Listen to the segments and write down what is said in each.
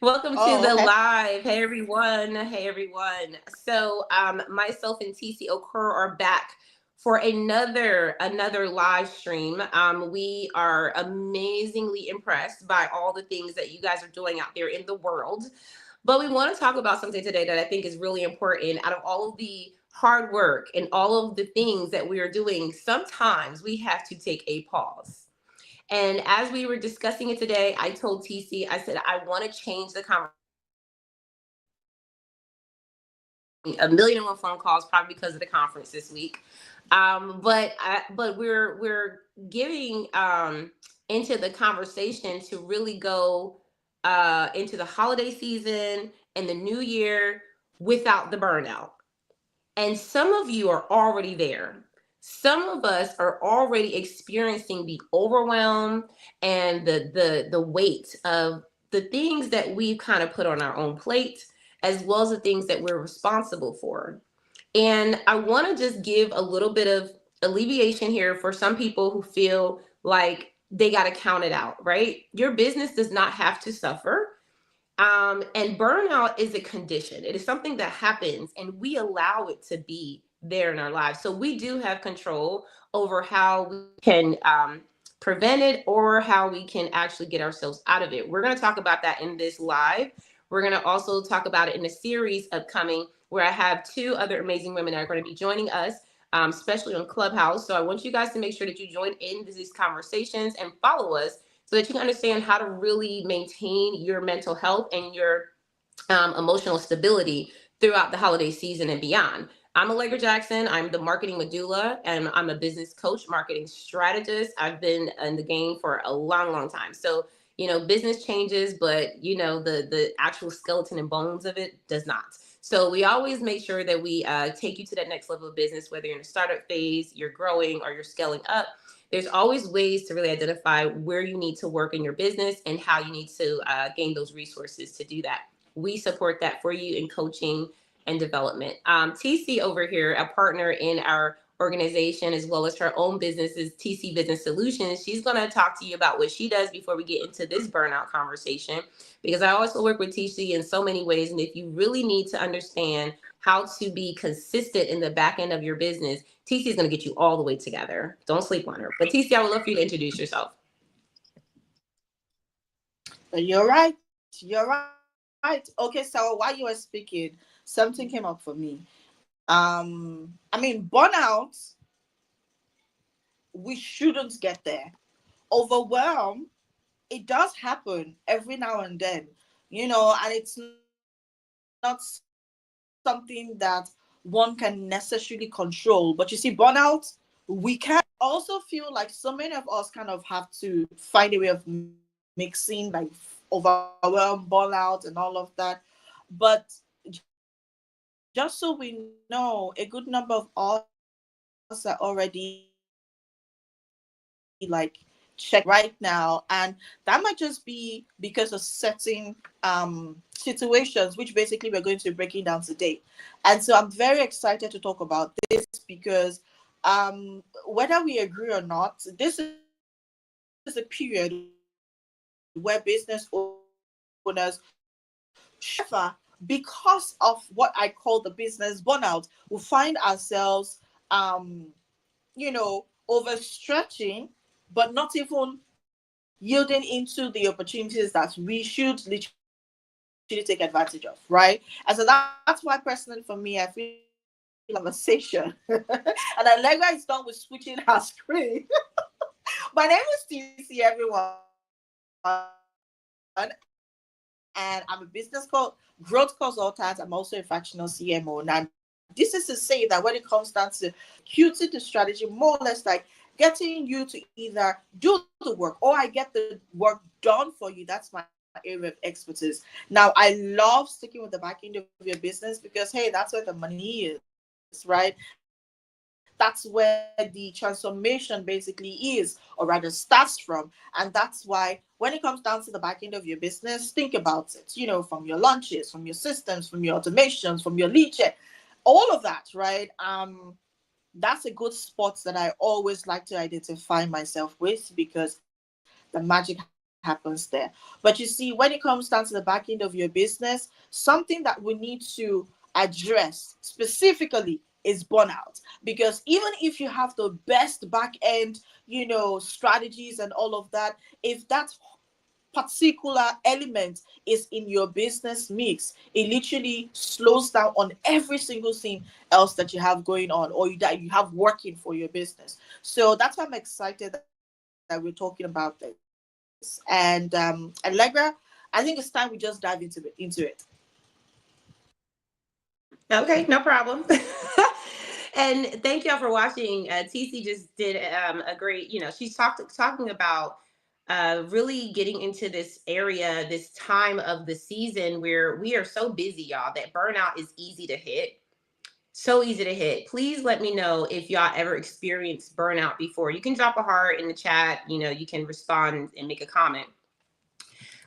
Welcome to Oh, the okay. live. Hey everyone. Hey everyone. Myself and TeeCee Okote are back for another live stream. We are amazingly impressed by all the things that you guys are doing out there in the world. But we want to talk about something today that I think is really important. Out of all of the hard work and all of the things that we are doing, sometimes we have to take a pause. And as we were discussing it today, I told TC, I said, I want to change the conversation. A million and one phone calls, probably because of the conference this week. But we're giving into the conversation to really go into the holiday season and the new year without the burnout. And some of you are already there. Some of us are already experiencing the overwhelm and the weight of the things that we've kind of put on our own plate, as well as the things that we're responsible for. And I want to just give a little bit of alleviation here for some people who feel like they got to count it out, right? Your business does not have to suffer. And burnout is a condition. It is something that happens, and we allow it to be there in our lives. So we do have control over how we can prevent it or how we can actually get ourselves out of it. We're going to talk about that in this live. We're going to also talk about it in a series upcoming where I have two other amazing women that are going to be joining us, especially on Clubhouse. So I want you guys to make sure that you join in these conversations and follow us so that you can understand how to really maintain your mental health and your emotional stability throughout the holiday season and beyond. I'm Allegra Jackson. I'm the marketing medulla, and I'm a business coach, marketing strategist. I've been in the game for a long, long time. So, business changes, but the actual skeleton and bones of it does not. So we always make sure that we take you to that next level of business, whether you're in a startup phase, you're growing, or you're scaling up. There's always ways to really identify where you need to work in your business and how you need to gain those resources to do that. We support that for you in coaching and development. TC over here, a partner in our organization, as well as her own businesses, TC Business Solutions. She's going to talk to you about what she does before we get into this burnout conversation, because I also work with TC in so many ways. And if you really need to understand how to be consistent in the back end of your business, TC is going to get you all the way together. Don't sleep on her. But TC, I would love for you to introduce yourself. You're right. You're right. Okay, so while you were speaking, something came up for me. Burnout, we shouldn't get there. Overwhelm, it does happen every now and then, and it's not something that one can necessarily control. But you see, burnout, we can also feel like so many of us kind of have to find a way of mixing, like overwhelm, burnout, and all of that. But just so we know, a good number of us are already like checking right now, and that might just be because of certain situations, which basically we're going to be breaking down today. And so I'm very excited to talk about this because whether we agree or not, this is a period where business owners should suffer because of what I call the business burnout. We find ourselves overstretching, but not even yielding into the opportunities that we should literally take advantage of, right? And so that's why personally for me, I feel like we should have a conversation. And Allegra is done with switching her screen. My name is TC, everyone, and I'm a business growth consultant. I'm also a fractional CMO. Now, this is to say that when it comes down to executing the strategy, more or less like getting you to either do the work or I get the work done for you, that's my area of expertise. Now, I love sticking with the back end of your business because, hey, that's where the money is, right? That's where the transformation basically is, or rather starts from. And that's why when it comes down to the back end of your business, think about it, from your launches, from your systems, from your automations, from your lead gen, all of that, right? That's a good spot that I always like to identify myself with because the magic happens there. happens there. But you see, when it comes down to the back end of your business, something that we need to address specifically is burnout. Because even if you have the best back end, strategies and all of that, if that particular element is in your business mix, it literally slows down on every single thing else that you have going on, or that you have working for your business. So that's why I'm excited that we're talking about this. And Allegra, I think it's time we just dive into it. Okay, no problem. And thank y'all for watching. TC just did a great, she's talking about really getting into this area, this time of the season where we are so busy, y'all, that burnout is easy to hit. So easy to hit. Please let me know if y'all ever experienced burnout before. You can drop a heart in the chat. You can respond and make a comment.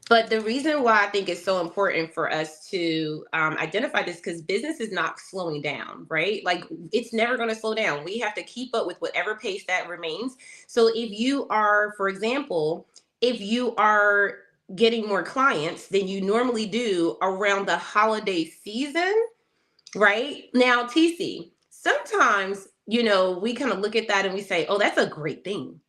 But the reason why I think it's so important for us to identify this, because business is not slowing down, right? Like, it's never going to slow down. We have to keep up with whatever pace that remains. So if you are, for example, if you are getting more clients than you normally do around the holiday season, right? Now, TC, sometimes, we kind of look at that and we say, oh, that's a great thing,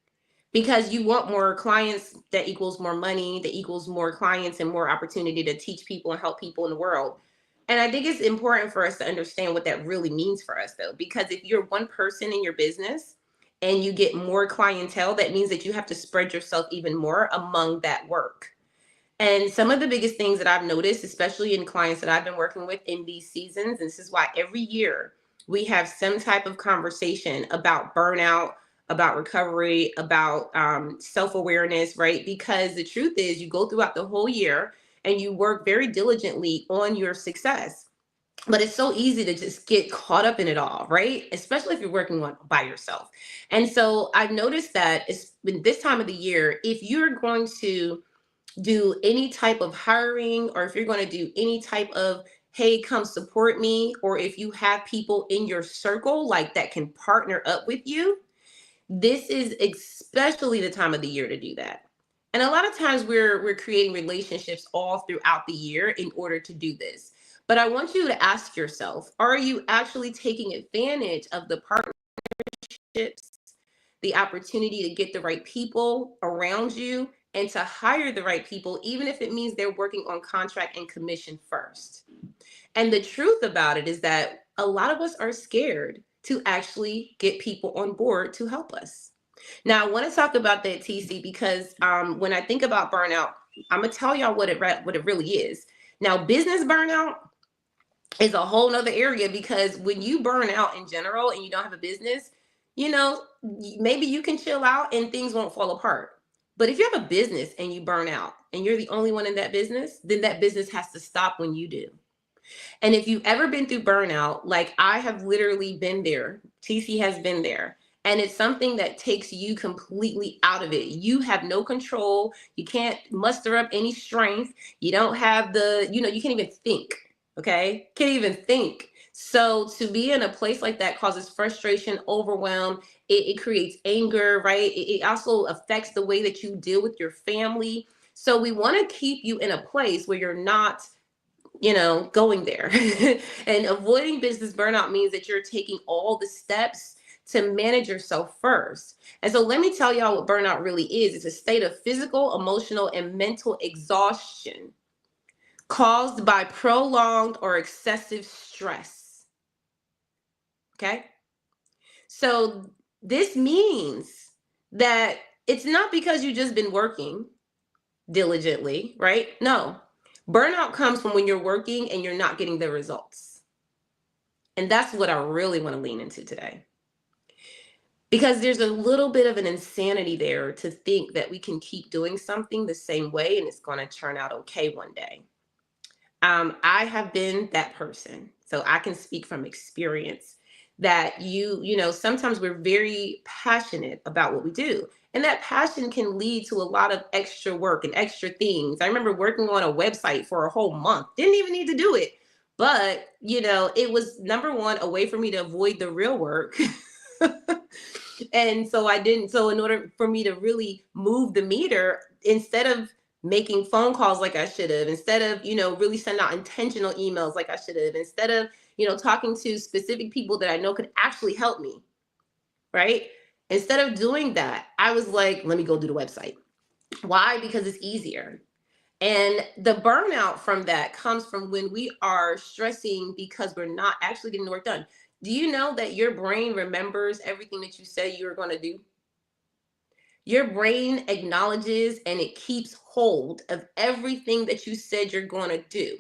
because you want more clients. That equals more money, that equals more clients and more opportunity to teach people and help people in the world. And I think it's important for us to understand what that really means for us, though, because if you're one person in your business and you get more clientele, that means that you have to spread yourself even more among that work. And some of the biggest things that I've noticed, especially in clients that I've been working with in these seasons, and this is why every year we have some type of conversation about burnout, about recovery, about self-awareness, right? Because the truth is, you go throughout the whole year and you work very diligently on your success. But it's so easy to just get caught up in it all, right? Especially if you're working on by yourself. And so I've noticed that it's been this time of the year, if you're going to do any type of hiring, or if you're going to do any type of, hey, come support me, or if you have people in your circle like that can partner up with you, this is especially the time of the year to do that. And a lot of times we're creating relationships all throughout the year in order to do this. But I want you to ask yourself, are you actually taking advantage of the partnerships, the opportunity to get the right people around you and to hire the right people, even if it means they're working on contract and commission first? And the truth about it is that a lot of us are scared to actually get people on board to help us. Now, I want to talk about that, TC, because when I think about burnout, I'm gonna tell y'all what it really is. Now, business burnout is a whole nother area, because when you burn out in general and you don't have a business, maybe you can chill out and things won't fall apart. But if you have a business and you burn out and you're the only one in that business, then that business has to stop when you do. And if you've ever been through burnout, like I have literally been there, TC has been there, and it's something that takes you completely out of it. You have no control. You can't muster up any strength. You don't have you can't even think. Okay? Can't even think. So to be in a place like that causes frustration, overwhelm. It creates anger, right? It also affects the way that you deal with your family. So we want to keep you in a place where you're not going there. And avoiding business burnout means that you're taking all the steps to manage yourself first. And so let me tell y'all what burnout really is. It's a state of physical, emotional, and mental exhaustion caused by prolonged or excessive stress. Okay? So this means that it's not because you've just been working diligently, right? No. Burnout comes from when you're working and you're not getting the results. And that's what I really want to lean into today. Because there's a little bit of an insanity there to think that we can keep doing something the same way and it's going to turn out okay one day. I have been that person, so I can speak from experience that sometimes we're very passionate about what we do. And that passion can lead to a lot of extra work and extra things. I remember working on a website for a whole month, didn't even need to do it. But, it was, number one, a way for me to avoid the real work. And so I didn't. So in order for me to really move the meter, instead of making phone calls like I should have, instead of, really sending out intentional emails like I should have, instead of, talking to specific people that I know could actually help me, right? Instead of doing that, I was like, let me go do the website. Why? Because it's easier. And the burnout from that comes from when we are stressing because we're not actually getting the work done. Do you know that your brain remembers everything that you say you're going to do? Your brain acknowledges and it keeps hold of everything that you said you're going to do.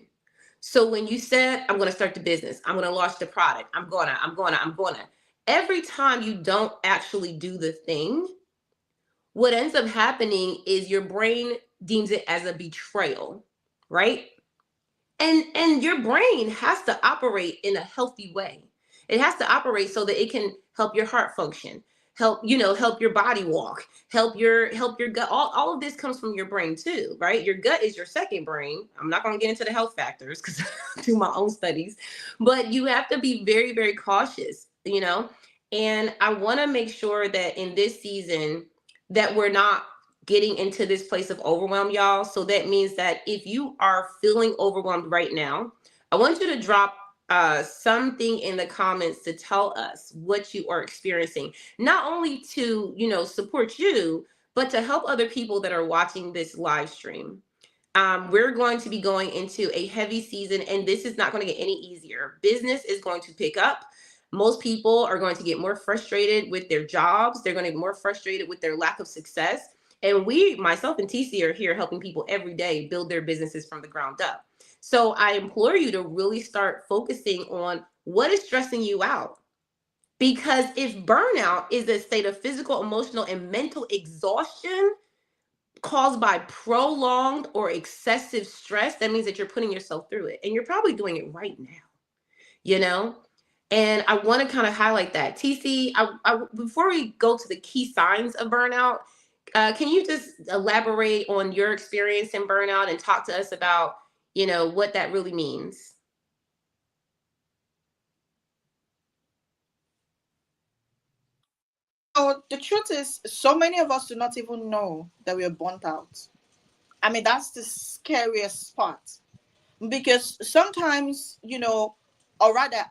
So when you said, I'm going to start the business, I'm going to launch the product, I'm going to, every time you don't actually do the thing, what ends up happening is your brain deems it as a betrayal, right? And your brain has to operate in a healthy way. It has to operate so that it can help your heart function, help your body walk, help your gut. All of this comes from your brain too, right? Your gut is your second brain. I'm not going to get into the health factors because I do my own studies, but you have to be very, very cautious. And I want to make sure that in this season that we're not getting into this place of overwhelm, y'all. So that means that if you are feeling overwhelmed right now, I want you to drop something in the comments to tell us what you are experiencing, not only to, support you, but to help other people that are watching this live stream. We're going to be going into a heavy season, and this is not going to get any easier. Business is going to pick up. Most people are going to get more frustrated with their jobs. They're going to get more frustrated with their lack of success. And we, myself and TeeCee, are here helping people every day build their businesses from the ground up. So I implore you to really start focusing on what is stressing you out. Because if burnout is a state of physical, emotional, and mental exhaustion caused by prolonged or excessive stress, that means that you're putting yourself through it. And you're probably doing it right now, you know? And I want to kind of highlight that. TeeCee, before we go to the key signs of burnout, can you just elaborate on your experience in burnout and talk to us about, what that really means? So the truth is, so many of us do not even know that we are burnt out. I mean, that's the scariest part because sometimes, or rather,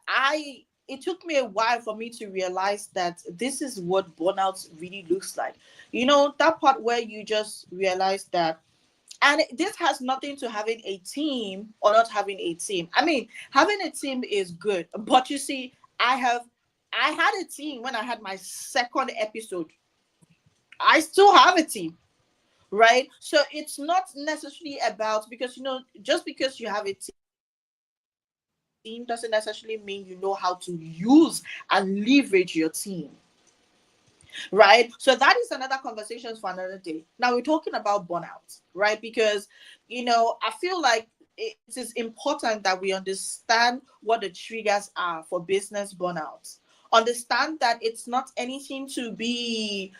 it took me a while for me to realize that this is what burnout really looks like. That part where you just realize that, and this has nothing to having a team or not having a team. I mean, having a team is good, but you see, I had a team when I had my second episode. I still have a team, right? So it's not necessarily about, because just because you have a team doesn't necessarily mean you know how to use and leverage your team, right? So that is another conversation for another day. Now we're talking about burnout, right? Because I feel like it is important that we understand what the triggers are for business burnout. Understand that it's not anything to be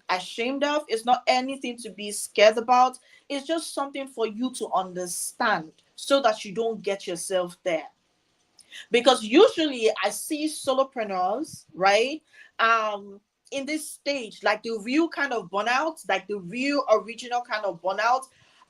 ashamed of, it's not anything to be scared about. It's just something for you to understand so that you don't get yourself there. Because usually I see solopreneurs, right? In this stage, like the real kind of burnout, like the real original kind of burnout,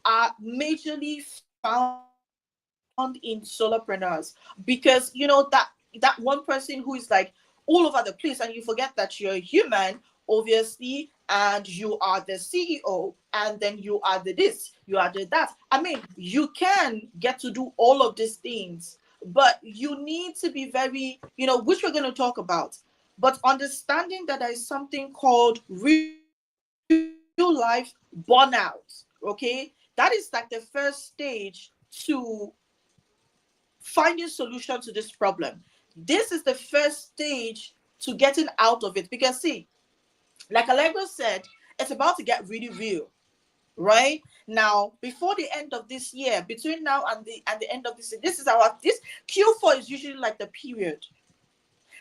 are majorly found in solopreneurs. Because that one person who is like all over the place, and you forget that you're a human, obviously, and you are the CEO, and then you are the this, you are the that. I mean, you can get to do all of these things, but you need to be very, which we're going to talk about, but understanding that there is something called real life burnout. Okay, that is like the first stage to finding solution to this problem. This is the first stage to getting out of it, because see, like Allegra said, it's about to get really real, right? Now, before the end of this year, between now and the end of this year, this Q4 is usually like the period.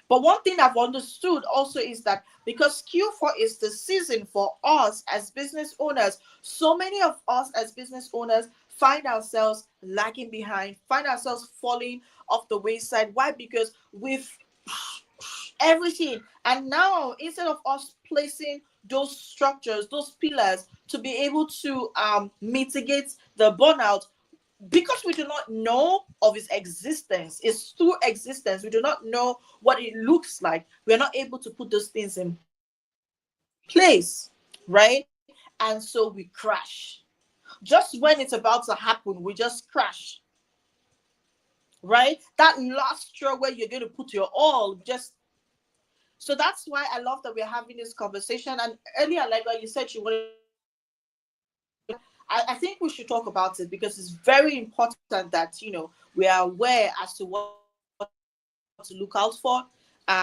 But one thing I've understood also is that because Q4 is the season for us as business owners, so many of us as business owners find ourselves lagging behind, find ourselves falling off the wayside. Why? Because we've everything. And now, instead of us placing those structures, those pillars, to be able to mitigate the burnout, because we do not know of its existence. It's through existence. We do not know what it looks like. We're not able to put those things in place, right? And so we crash. Just when it's about to happen, we just crash, right? That last straw where you're going to put your all, just. So that's why I love that we're having this conversation. And earlier, like you said, you wanted to talk about burnout. I think we should talk about it, because it's very important that, we are aware as to what to look out for,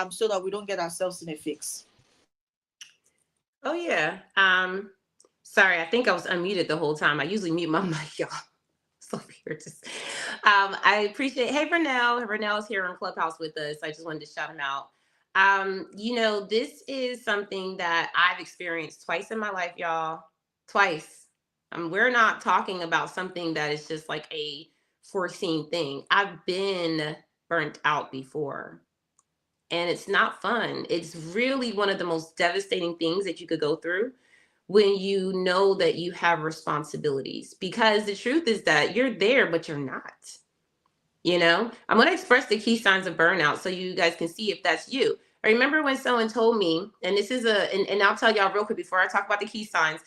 so that we don't get ourselves in a fix. Oh yeah. Sorry, I think I was unmuted the whole time. I usually mute my mic, y'all. So weird. I appreciate. Hey, Vernell. Vernell is here on Clubhouse with us. I just wanted to shout him out. This is something that I've experienced twice in my life, y'all. Twice. We're not talking about something that is just like a foreseen thing. I've been burnt out before, and it's not fun. It's really one of the most devastating things that you could go through when you know that you have responsibilities, because the truth is that you're there but you're not. I'm going to express the key signs of burnout so you guys can see if that's you. I remember when someone told me, and this is and I'll tell y'all real quick before I talk about the key signs.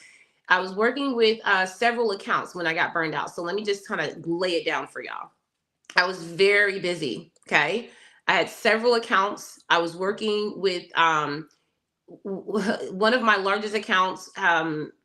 I was working with several accounts when I got burned out, so let me just kind of lay it down for y'all. I was very busy. Okay, I had several accounts. I was working with one of my largest accounts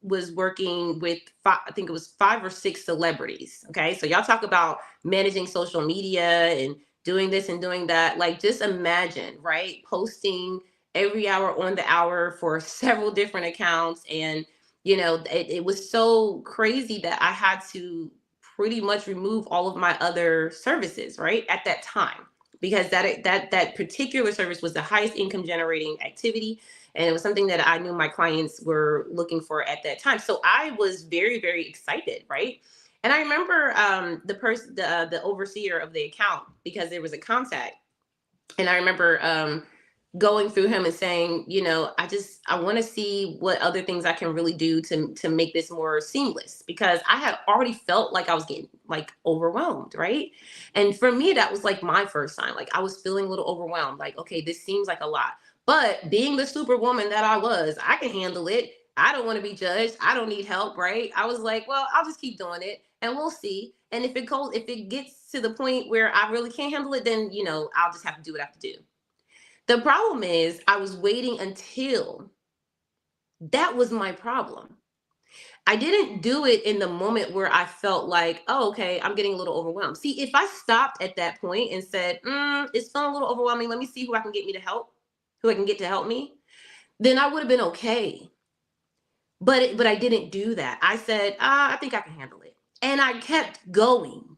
was working with I think it was 5 or 6 celebrities. Okay, so y'all talk about managing social media and doing this and doing that. Like, just imagine, right? Posting every hour on the hour for several different accounts, and it was so crazy that I had to pretty much remove all of my other services right at that time, because that particular service was the highest income generating activity, and it was something that I knew my clients were looking for at that time. So I was very, very excited, right? And I remember the overseer of the account, because there was a contact, and I remember going through him and saying, I want to see what other things I can really do to make this more seamless, because I had already felt like I was getting like overwhelmed, right? And for me, that was like my first sign. Like, I was feeling a little overwhelmed. Like, okay, this seems like a lot. But being the superwoman that I was, I can handle it. I don't want to be judged. I don't need help, right? I was like, well, I'll just keep doing it and we'll see. And if it gets to the point where I really can't handle it, then, I'll just have to do what I have to do. The problem is I was waiting until that was my problem. I didn't do it in the moment where I felt like, oh, okay, I'm getting a little overwhelmed. See, if I stopped at that point and said, it's feeling a little overwhelming, let me see who I can get who I can get to help me, then I would have been okay. But I didn't do that. I said, I think I can handle it. And I kept going.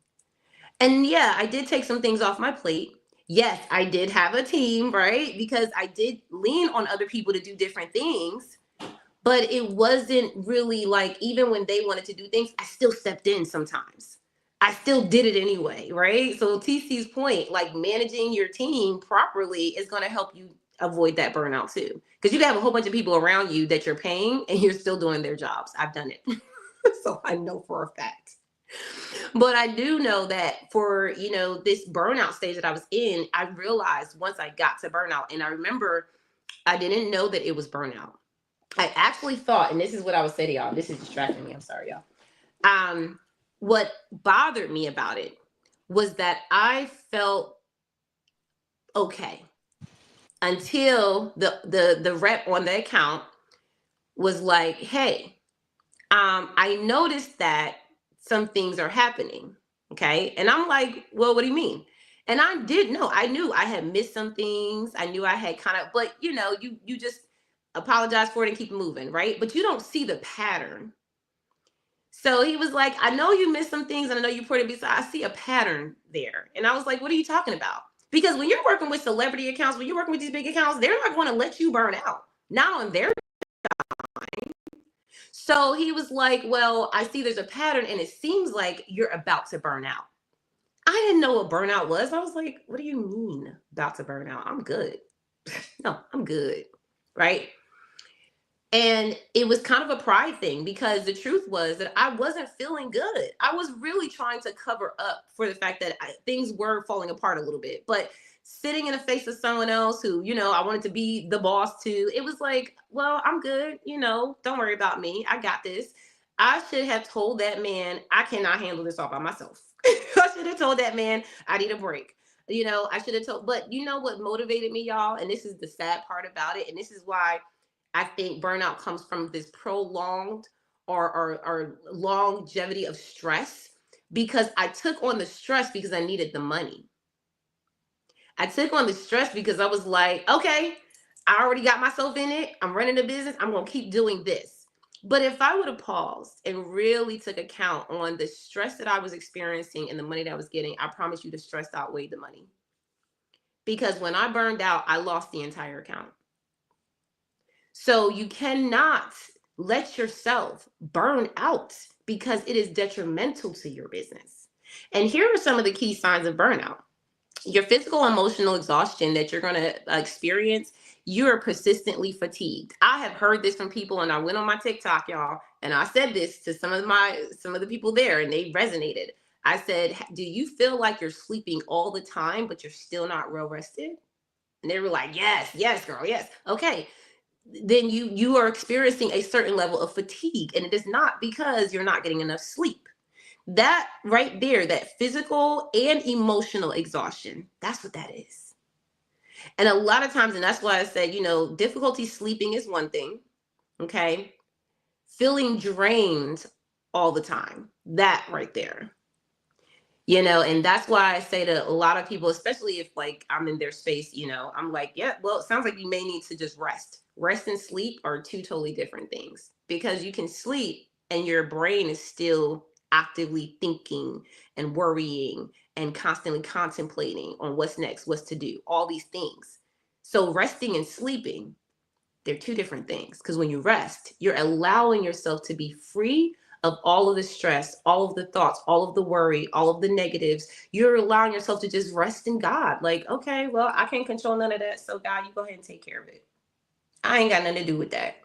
And yeah, I did take some things off my plate. Yes, I did have a team, right? Because I did lean on other people to do different things. But it wasn't really like, even when they wanted to do things, I still stepped in sometimes. I still did it anyway, right? So TC's point, like, managing your team properly is going to help you avoid that burnout too. Because you can have a whole bunch of people around you that you're paying and you're still doing their jobs. I've done it. So I know for a fact. But I do know that for, this burnout stage that I was in, I realized once I got to burnout, and I remember I didn't know that it was burnout. I actually thought, and this is what I would say to y'all, this is distracting me, I'm sorry, y'all. What bothered me about it was that I felt okay until the rep on the account was like, hey, I noticed that some things are happening. Okay. And I'm like, well, what do you mean? And I did know, I knew I had missed some things. I knew I had kind of, but you just apologize for it and keep moving, right? But you don't see the pattern. So he was like, I know you missed some things, and I know you reported me, so I see a pattern there. And I was like, what are you talking about? Because when you're working with celebrity accounts, when you're working with these big accounts, they're not going to let you burn out. Not on their time. So he was like, well, I see there's a pattern, and it seems like you're about to burn out. I didn't know what burnout was. I was like, what do you mean about to burn out? I'm good. No, I'm good. Right. And it was kind of a pride thing because the truth was that I wasn't feeling good. I was really trying to cover up for the fact that things were falling apart a little bit. But sitting in the face of someone else who, I wanted to be the boss to, it was like, well, I'm good. Don't worry about me. I got this. I should have told that man, I cannot handle this all by myself. I should have told that man, I need a break. I should have told, but you know what motivated me, y'all? And this is the sad part about it. And this is why I think burnout comes from this prolonged or longevity of stress, because I took on the stress because I needed the money. I took on the stress because I was like, okay, I already got myself in it. I'm running a business. I'm going to keep doing this. But if I would have paused and really took account on the stress that I was experiencing and the money that I was getting, I promise you the stress outweighed the money. Because when I burned out, I lost the entire account. So you cannot let yourself burn out because it is detrimental to your business. And here are some of the key signs of burnout. Your physical and emotional exhaustion that you're going to experience, you are persistently fatigued. I have heard this from people, and I went on my TikTok, y'all, and I said this to some of the people there, and they resonated. I said, do you feel like you're sleeping all the time, but you're still not real rested? And they were like, yes, girl, yes. Okay. Then you are experiencing a certain level of fatigue, and it is not because you're not getting enough sleep. That right there, that physical and emotional exhaustion, that's what that is. And a lot of times, and that's why I said, difficulty sleeping is one thing. Okay. Feeling drained all the time, that right there. And that's why I say to a lot of people, especially if like I'm in their space, I'm like, yeah, well, it sounds like you may need to just rest. Rest and sleep are two totally different things, because you can sleep and your brain is still actively thinking and worrying and constantly contemplating on what's next, what's to do, all these things. So resting and sleeping, they're two different things, because when you rest, you're allowing yourself to be free of all of the stress, all of the thoughts, all of the worry, all of the negatives. You're allowing yourself to just rest in God. Like, okay, well, I can't control none of that. So God, you go ahead and take care of it. I ain't got nothing to do with that.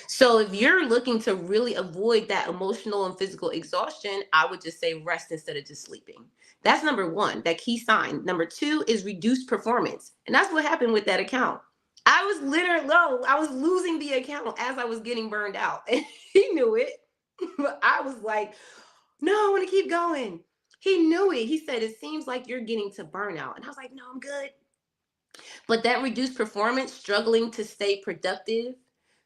So if you're looking to really avoid that emotional and physical exhaustion, I would just say rest instead of just sleeping. That's number one, that key sign. Number two is reduced performance. And that's what happened with that account. I was literally low. I was losing the account as I was getting burned out. And he knew it. But I was like, no, I want to keep going. He knew it. He said, it seems like you're getting to burnout. And I was like, no, I'm good. But that reduced performance, struggling to stay productive,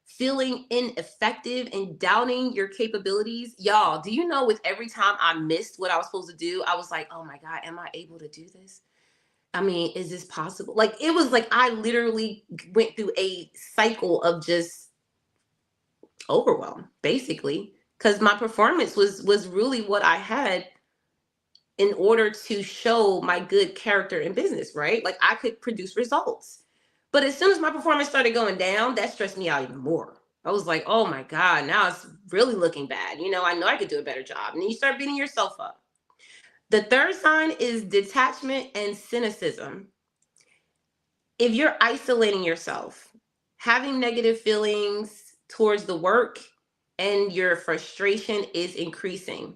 feeling ineffective, and doubting your capabilities. Y'all, do you know with every time I missed what I was supposed to do, I was like, oh my God, am I able to do this? I mean, is this possible? Like, it was like I literally went through a cycle of just overwhelm, basically, because my performance was really what I had in order to show my good character in business, right? Like I could produce results. But as soon as my performance started going down, that stressed me out even more. I was like, oh my God, now it's really looking bad. I know I could do a better job. And then you start beating yourself up. The third sign is detachment and cynicism. If you're isolating yourself, having negative feelings towards the work, and your frustration is increasing.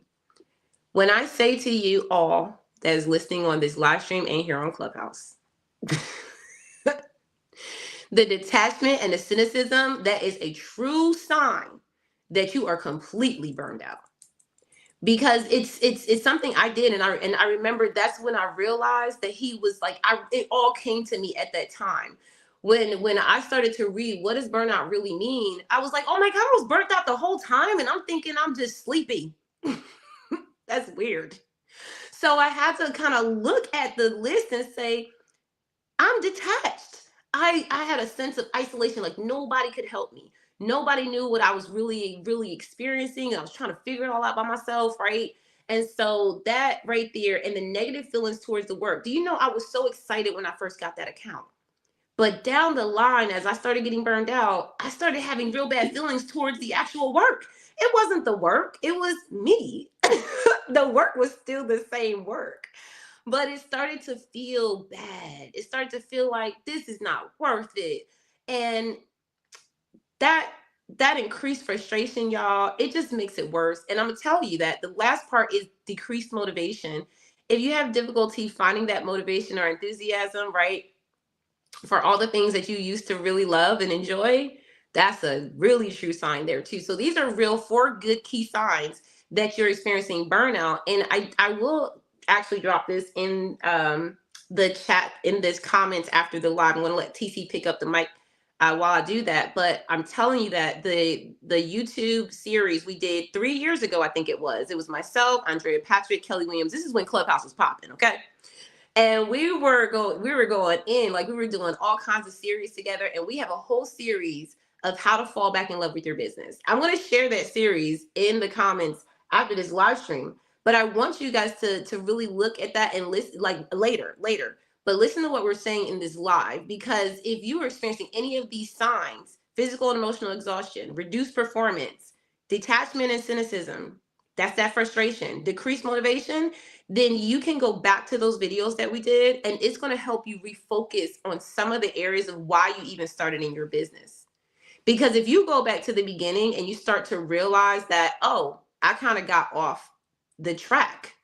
When I say to you all that is listening on this live stream and here on Clubhouse, the detachment and the cynicism, that is a true sign that you are completely burned out. Because it's something I did, and I remember that's when I realized that he was like, it all came to me at that time. When I started to read what does burnout really mean, I was like, oh my God, I was burnt out the whole time, and I'm thinking I'm just sleeping. That's weird. So I had to kind of look at the list and say, I'm detached. I had a sense of isolation, like nobody could help me. Nobody knew what I was really, really experiencing. I was trying to figure it all out by myself, right? And so that right there, and the negative feelings towards the work. Do you know I was so excited when I first got that account? But down the line, as I started getting burned out, I started having real bad feelings towards the actual work. It wasn't the work, it was me. The work was still the same work, but it started to feel bad. It started to feel like this is not worth it. And that that increased frustration, y'all, it just makes it worse. And I'm gonna tell you that the last part is decreased motivation. If you have difficulty finding that motivation or enthusiasm, right, for all the things that you used to really love and enjoy, that's a really true sign there too. So these are real 4 good key signs that you're experiencing burnout. And I will actually drop this in the chat in this comments after the live. I'm going to let TC pick up the mic while I do that. But I'm telling you that the YouTube series we did 3 years ago, I think it was myself, Andrea Patrick, Kelly Williams. This is when Clubhouse was popping, okay? And we were going in, like we were doing all kinds of series together, and we have a whole series of how to fall back in love with your business. I'm going to share that series in the comments after this live stream, but I want you guys to really look at that and listen, like later, but listen to what we're saying in this live, because if you are experiencing any of these signs, physical and emotional exhaustion, reduced performance, detachment and cynicism, that's that frustration, decreased motivation, then you can go back to those videos that we did, and it's going to help you refocus on some of the areas of why you even started in your business. Because if you go back to the beginning and you start to realize that, oh, I kind of got off the track,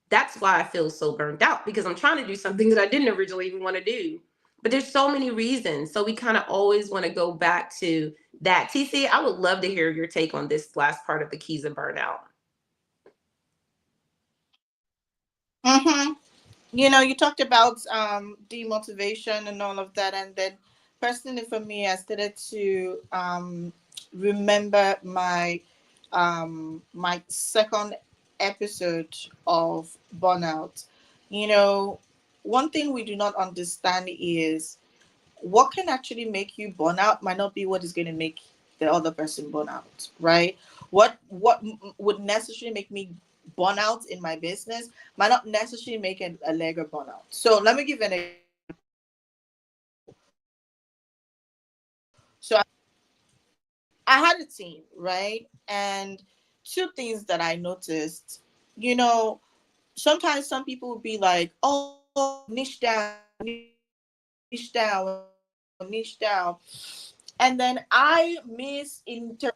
that's why I feel so burned out, because I'm trying to do something that I didn't originally even want to do. But there's so many reasons. So we kind of always want to go back to that. TC, I would love to hear your take on this last part of the keys of burnout. Mm-hmm. You talked about demotivation and all of that, and then personally for me, I started to remember my second episode of burnout. You know, one thing we do not understand is what can actually make you burn out might not be what is going to make the other person burn out, right? What would necessarily make me burn out in my business might not necessarily make an Allegra burn out. So let me give an example. So I had a team, right? And two things that I noticed, you know, sometimes some people would be like, oh, niche down, niche down, niche down. And then I misinterpreted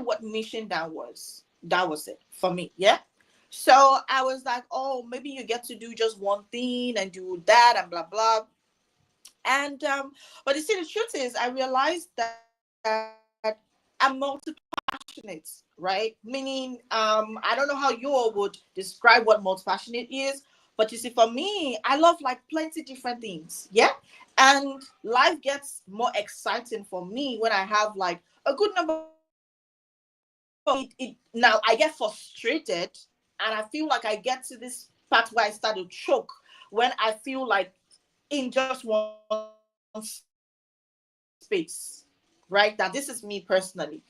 what niching down was. That was it for me. Yeah. So I was like, oh, maybe you get to do just one thing and do that and blah blah. And but you see, the truth is, I realized that I'm multi-passionate, right? Meaning, I don't know how you all would describe what multi-passionate is, but you see, for me, I love like plenty different things, yeah. And life gets more exciting for me when I have like a good number of it. Now I get frustrated, and I feel like I get to this part where I start to choke when I feel like in just one space, right? Now, this is me personally.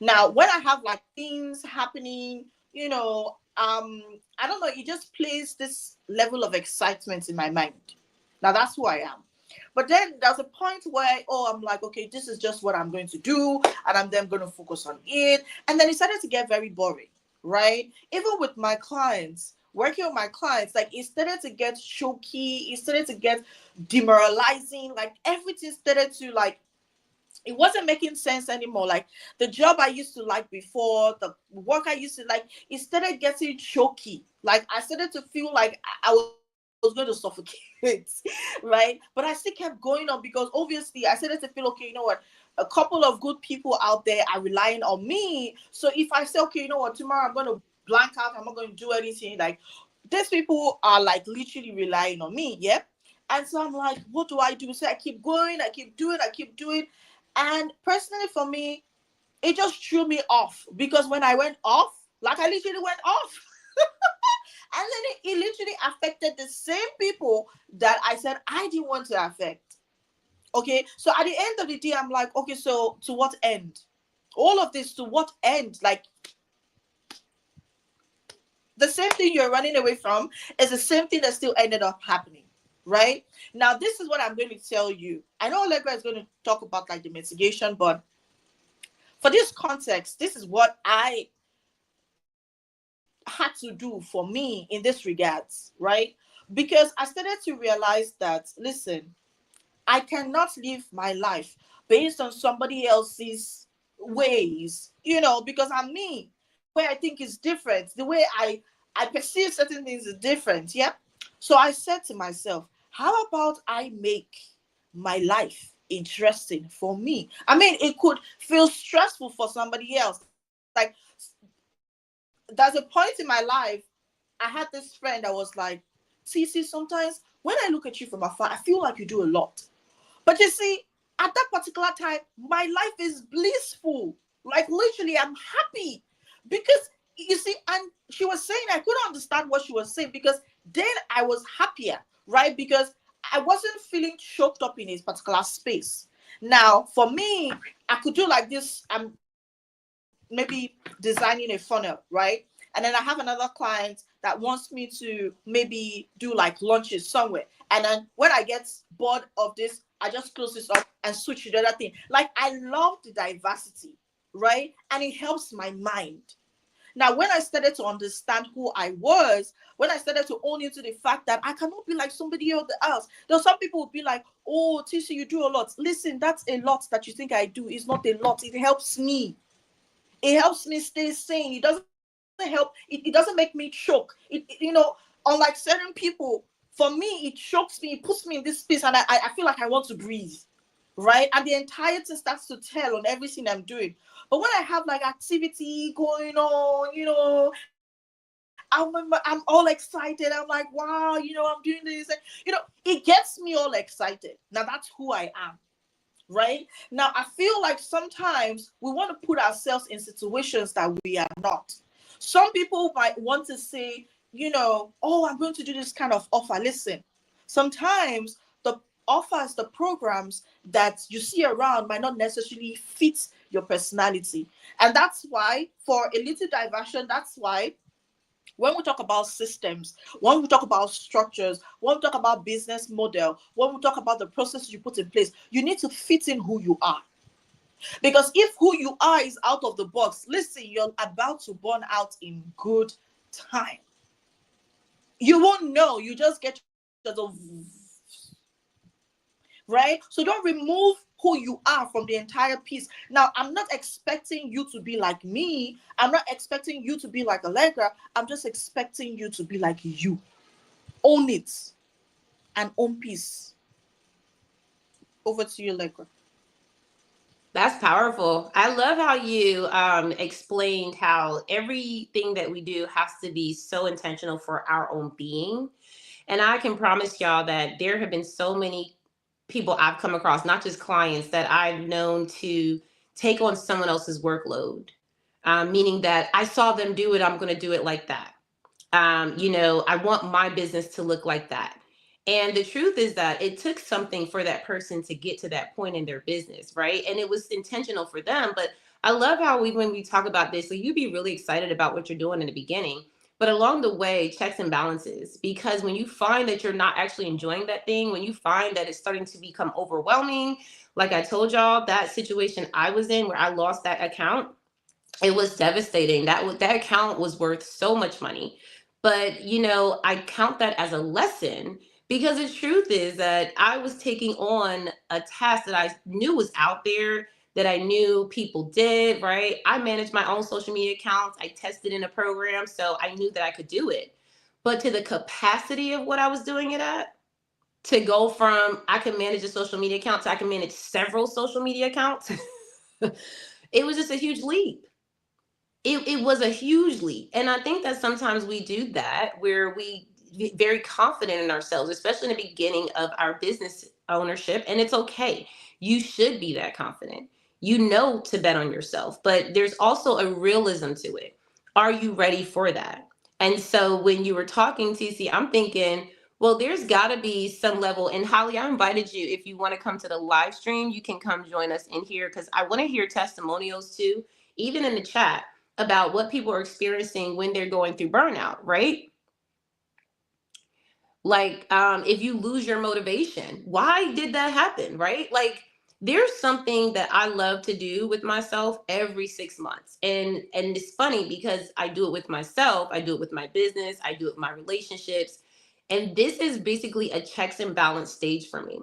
Now, when I have like things happening, I don't know, it just plays this level of excitement in my mind. Now, that's who I am. But then there's a point where, oh, I'm like, okay, this is just what I'm going to do, and I'm then going to focus on it. And then it started to get very boring, right? Even with my clients, working with my clients, like it started to get choky, it started to get demoralizing, like everything started to like, it wasn't making sense anymore. Like the job I used to like before, the work I used to like, it started getting choky. Like I started to feel like I was going to suffocate, right? But I still kept going on because obviously I started to feel, okay, you know what? A couple of good people out there are relying on me. So if I say, okay, you know what, tomorrow I'm going to blank out, I'm not going to do anything, like these people are like literally relying on me, yeah? And so I'm like, what do I do? So I keep going, I keep doing. And personally for me, it just threw me off because when I went off, like I literally went off. And then it literally affected the same people that I said I didn't want to affect. Okay. So at the end of the day, I'm like, okay, so to what end? All of this to what end? Like the same thing you're running away from is the same thing that still ended up happening. Right now, this is what I'm going to tell you. I know Allegra is going to talk about like the mitigation, but for this context, this is what I had to do for me in this regards, right? Because I started to realize that, listen, I cannot live my life based on somebody else's ways, because I'm me. The way I think is different. The way I perceive certain things is different. Yeah. So I said to myself, how about I make my life interesting for me? I mean, it could feel stressful for somebody else. Like, there's a point in my life, I had this friend that was like, TeeCee, sometimes when I look at you from afar, I feel like you do a lot. But you see, at that particular time, my life is blissful. Like, literally, I'm happy. Because, you see, and she was saying, I couldn't understand what she was saying, because then I was happier, right? Because I wasn't feeling choked up in a particular space. Now, for me, I could do like this. I'm maybe designing a funnel, right? And then I have another client that wants me to maybe do like lunches somewhere. And then when I get bored of this, I just close this up and switch to the other thing. Like, I love the diversity, right? And it helps my mind. Now, when I started to understand who I was, when I started to own into the fact that I cannot be like somebody else, though some people would be like, oh, TeeCee, you do a lot. Listen, that's a lot that you think I do. It's not a lot. It helps me. It helps me stay sane. It doesn't help. It doesn't make me choke. Unlike certain people, for me, it chokes me. It puts me in this space, and I feel like I want to breathe, right? And the entire thing starts to tell on everything I'm doing. But when I have like activity going on, I'm all excited. I'm like, wow, I'm doing this. It gets me all excited. Now that's who I am, right? Now I feel like sometimes we want to put ourselves in situations that we are not. Some people might want to say, oh, I'm going to do this kind of offer. Listen, sometimes the offers, the programs that you see around might not necessarily fit your personality. And that's why, for a little diversion, that's why when we talk about systems, when we talk about structures, when we talk about business model, when we talk about the processes you put in place, you need to fit in who you are. Because if who you are is out of the box, listen, you're about to burn out in good time. You won't know. You just get right? So don't remove who you are from the entire piece. Now, I'm not expecting you to be like me. I'm not expecting you to be like Allegra. I'm just expecting you to be like you. Own it and own peace. Over to you, Allegra. That's powerful. I love how you explained how everything that we do has to be so intentional for our own being. And I can promise y'all that there have been so many people I've come across, not just clients, that I've known to take on someone else's workload, meaning that I saw them do it, I'm going to do it like that. I want my business to look like that. And the truth is that it took something for that person to get to that point in their business, right? And it was intentional for them. But I love how when we talk about this, so you be really excited about what you're doing in the beginning, but along the way, checks and balances. Because when you find that you're not actually enjoying that thing, when you find that it's starting to become overwhelming, like I told y'all, that situation I was in where I lost that account, it was devastating. That account was worth so much money. But I count that as a lesson, because the truth is that I was taking on a task that I knew was out there, that I knew people did, right? I managed my own social media accounts. I tested in a program, so I knew that I could do it. But to the capacity of what I was doing it at, to go from I can manage a social media account to I can manage several social media accounts, it was just a huge leap. It was a huge leap. And I think that sometimes we do that where we very confident in ourselves, especially in the beginning of our business ownership. And it's okay. You should be that confident. You know to bet on yourself, but there's also a realism to it. Are you ready for that? And so when you were talking, TeeCee, I'm thinking, well, there's got to be some level. And Holly, I invited you. If you want to come to the live stream, you can come join us in here, because I want to hear testimonials too, even in the chat, about what people are experiencing when they're going through burnout, right? Like, if you lose your motivation, why did that happen, right? Like, there's something that I love to do with myself every 6 months. And it's funny because I do it with myself, I do it with my business, I do it with my relationships. And this is basically a checks and balance stage for me.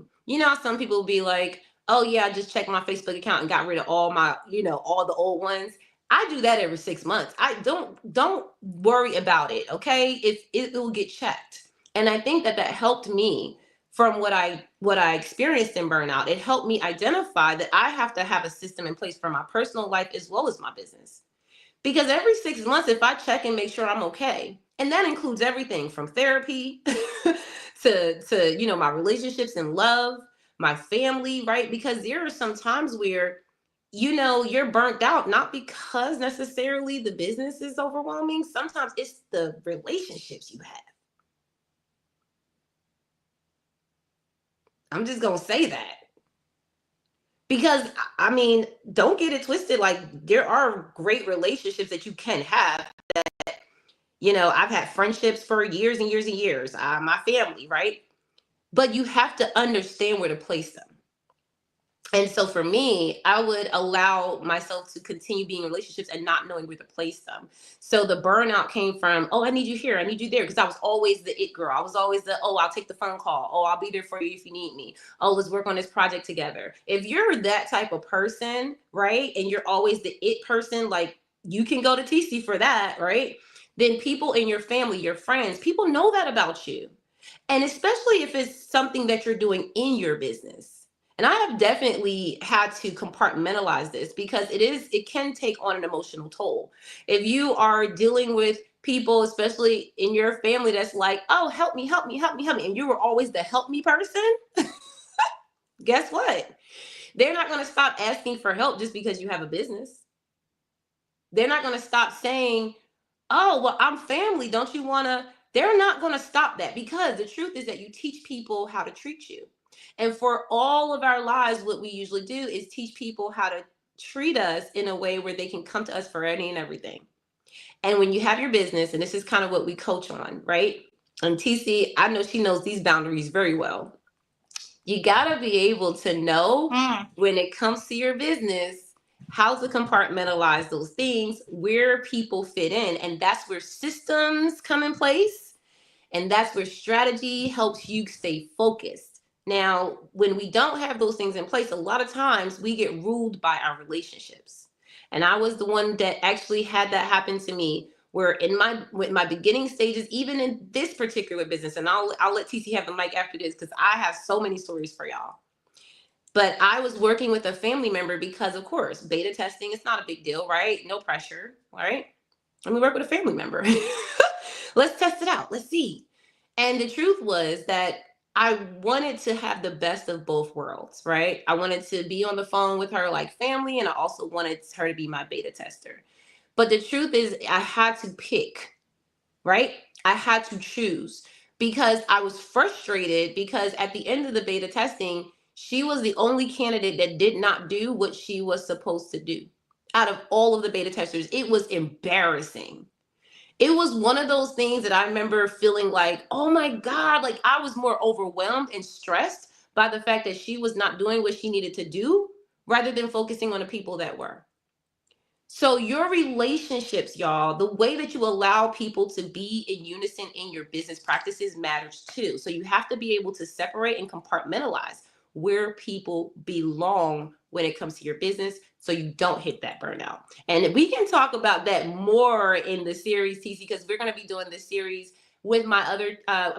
Some people will be like, oh yeah, I just checked my Facebook account and got rid of all my, all the old ones. I do that every 6 months. I don't worry about it. Okay. If it will get checked. And I think that helped me from what I experienced in burnout. It helped me identify that I have to have a system in place for my personal life as well as my business. Because every 6 months, if I check and make sure I'm okay, and that includes everything from therapy to my relationships and love, my family, right? Because there are some times where you're burnt out, not because necessarily the business is overwhelming. Sometimes it's the relationships you have. I'm just gonna say that. Because I mean, don't get it twisted. Like, there are great relationships that you can have. I've had friendships for years and years and years, my family, right? But you have to understand where to place them. And so for me, I would allow myself to continue being in relationships and not knowing where to place them. So the burnout came from, oh, I need you here, I need you there. Because I was always the it girl. I was always the, oh, I'll take the phone call. Oh, I'll be there for you if you need me. Oh, let's work on this project together. If you're that type of person, right, and you're always the it person, like, you can go to TeeCee for that, right? Then people in your family, your friends, people know that about you. And especially if it's something that you're doing in your business. And I have definitely had to compartmentalize this because it can take on an emotional toll. If you are dealing with people, especially in your family, that's like, oh, help me, help me, help me, help me. And you were always the help me person. Guess what? They're not going to stop asking for help just because you have a business. They're not going to stop saying, oh, well, I'm family. Don't you want to? They're not going to stop that, because the truth is that you teach people how to treat you. And for all of our lives, what we usually do is teach people how to treat us in a way where they can come to us for any and everything. And when you have your business, and this is kind of what we coach on, right? And TeeCee, I know she knows these boundaries very well. You got to be able to know when it comes to your business, how to compartmentalize those things, where people fit in. And that's where systems come in place. And that's where strategy helps you stay focused. Now, when we don't have those things in place, a lot of times we get ruled by our relationships. And I was the one that actually had that happen to me, where in my beginning stages, even in this particular business, and I'll let TeeCee have the mic after this because I have so many stories for y'all. But I was working with a family member because, of course, beta testing is not a big deal, right? No pressure, right? Let me work with a family member. Let's test it out. Let's see. And the truth was that I wanted to have the best of both worlds, right? I wanted to be on the phone with her like family, and I also wanted her to be my beta tester. But the truth is, I had to pick, right? I had to choose because I was frustrated because at the end of the beta testing, she was the only candidate that did not do what she was supposed to do. Out of all of the beta testers, it was embarrassing. It was one of those things that I remember feeling like, oh my God, like I was more overwhelmed and stressed by the fact that she was not doing what she needed to do rather than focusing on the people that were. So your relationships, y'all, the way that you allow people to be in unison in your business practices matters too. So you have to be able to separate and compartmentalize where people belong when it comes to your business so you don't hit that burnout. And we can talk about that more in the series, TeeCee, because we're going to be doing this series with my other I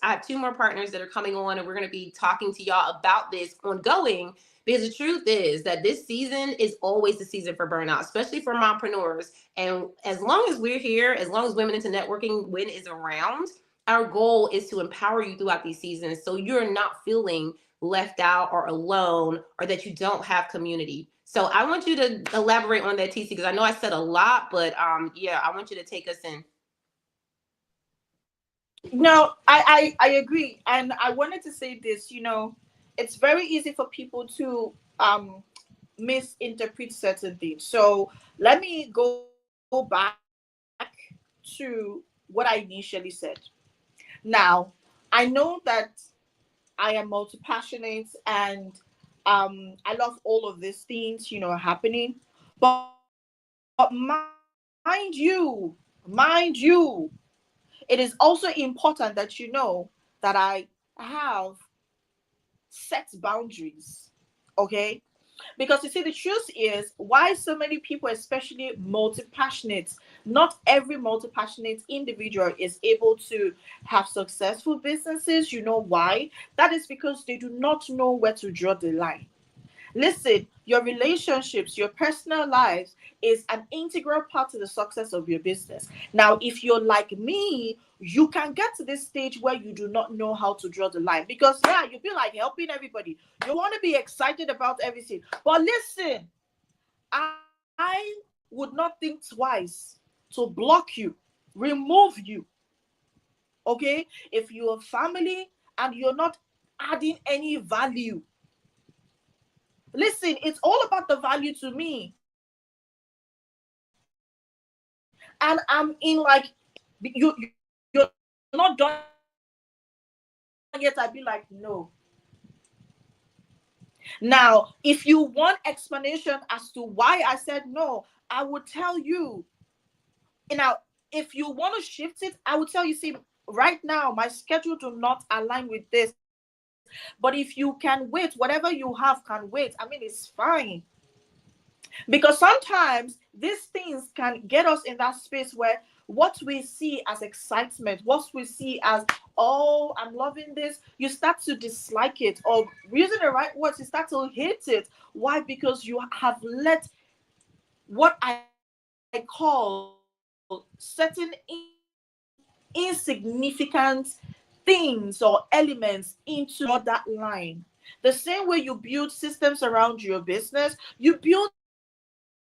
have two more partners that are coming on, and we're going to be talking to y'all about this ongoing. Because the truth is that this season is always the season for burnout, especially for mompreneurs. And as long as we're here, as long as Women into Networking Win is around, our goal is to empower you throughout these seasons so you're not feeling left out or alone or that you don't have community. So I want you to elaborate on that, TeeCee, because I know I said a lot, but yeah, I want you to take us in. No, I agree. And I wanted to say this, it's very easy for people to misinterpret certain things. So let me go back to what I initially said. Now, I know that I am multi-passionate and I love all of these things, happening. But mind you, it is also important that that I have set boundaries. Okay, because you see, the truth is why so many people, especially multi-passionate, not every multi-passionate individual is able to have successful businesses. You know why? That is because they do not know where to draw the line. Listen, your relationships, your personal lives is an integral part of the success of your business. Now, if you're like me, you can get to this stage where you do not know how to draw the line, because yeah, you'll be like helping everybody. You want to be excited about everything. But listen, I would not think twice to block you, remove you. Okay? If you're a family and you're not adding any value, listen, it's all about the value to me. And I'm in like, you're not done yet. I'd be like, no. Now, if you want explanation as to why I said no, I would tell you. Now, if you want to shift it, I would tell you, see, right now my schedule do not align with this. But if you can wait, whatever you have can wait. I mean, it's fine. Because sometimes these things can get us in that space where what we see as excitement, what we see as, oh, I'm loving this, you start to dislike it, or using the right words, you start to hate it. Why? Because you have let what I call certain insignificant things or elements into draw that line. The same way you build systems around your business, you build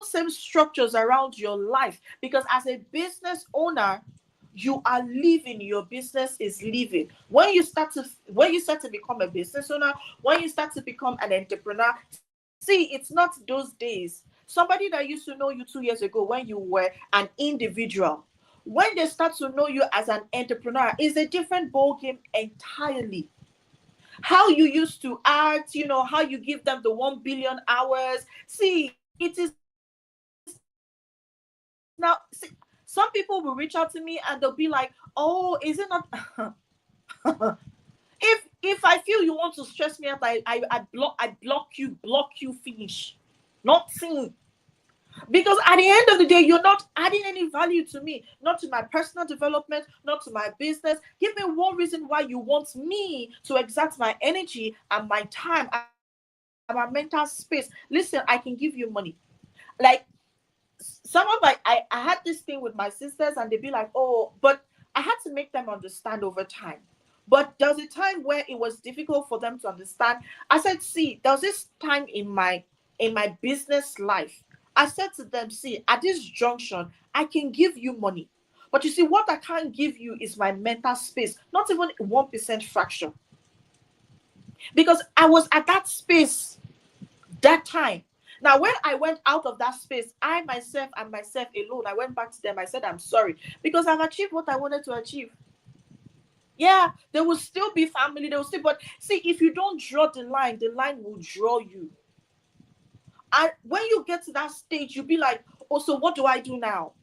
same structures around your life. Because as a business owner, you are living, your business is living. When you start to become a business owner, when you start to become an entrepreneur, see, it's not those days. Somebody that used to know you 2 years ago when you were an individual, when they start to know you as an entrepreneur, is a different ball game entirely. How you used to act, how you give them the 1 billion hours. See, it is now, see, some people will reach out to me and they'll be like, oh, is it not? If I feel you want to stress me out, I block you, finish. Nothing. Because at the end of the day, you're not adding any value to me, not to my personal development, not to my business. Give me one reason why you want me to exert my energy and my time and my mental space. Listen, I can give you money. Like, some of I had this thing with my sisters and they'd be like, oh, but I had to make them understand over time. But there was a time where it was difficult for them to understand. I said, see, there was this time in my business life. I said to them, see, at this junction, I can give you money. But you see, what I can't give you is my mental space, not even 1% fraction. Because I was at that space that time. Now, when I went out of that space, I myself and myself alone, I went back to them. I said, I'm sorry because I've achieved what I wanted to achieve. Yeah, there will still be family, there will still, but see, if you don't draw the line will draw you. And when you get to that stage, you'll be like, oh, so what do I do now?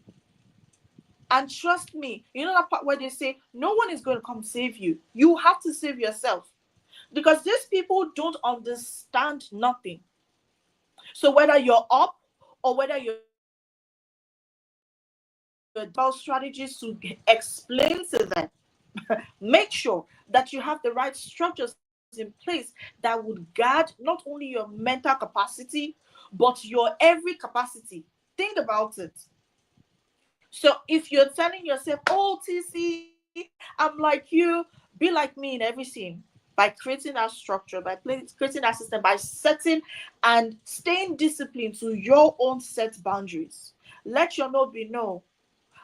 And trust me, you know that part where they say, no one is going to come save you. You have to save yourself. Because these people don't understand nothing. So whether you're up or whether you're down, make sure that you have the right strategies to explain to them. Make sure that you have the right structures in place that would guard not only your mental capacity, but your every capacity. Think about it. So if you're telling yourself, oh, TC, I'm like you, be like me in everything, by creating that structure, by creating that system, by setting and staying disciplined to your own set boundaries. Let your no be no.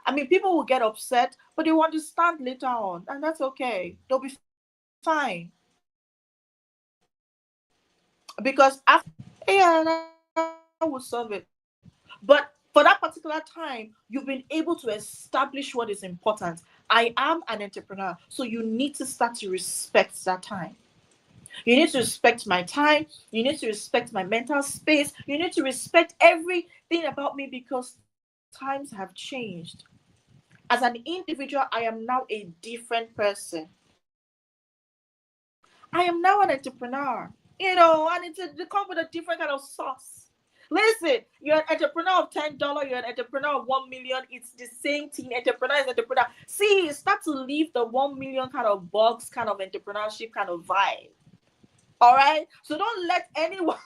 I mean, people will get upset, but they will understand later on, and that's okay. They'll be fine. Because after yeah, that will solve it. But for that particular time, you've been able to establish what is important. I am an entrepreneur, so you need to start to respect that time. You need to respect my time. You need to respect my mental space. You need to respect everything about me because times have changed. As an individual, I am now a different person. I am now an entrepreneur. Imagine. and they come with a different kind of sauce. Listen, you're an entrepreneur of $10, you're an entrepreneur of 1 million. It's the same thing. Entrepreneur is entrepreneur. See, start to leave the 1 million kind of box, kind of entrepreneurship kind of vibe. All right. So don't let anyone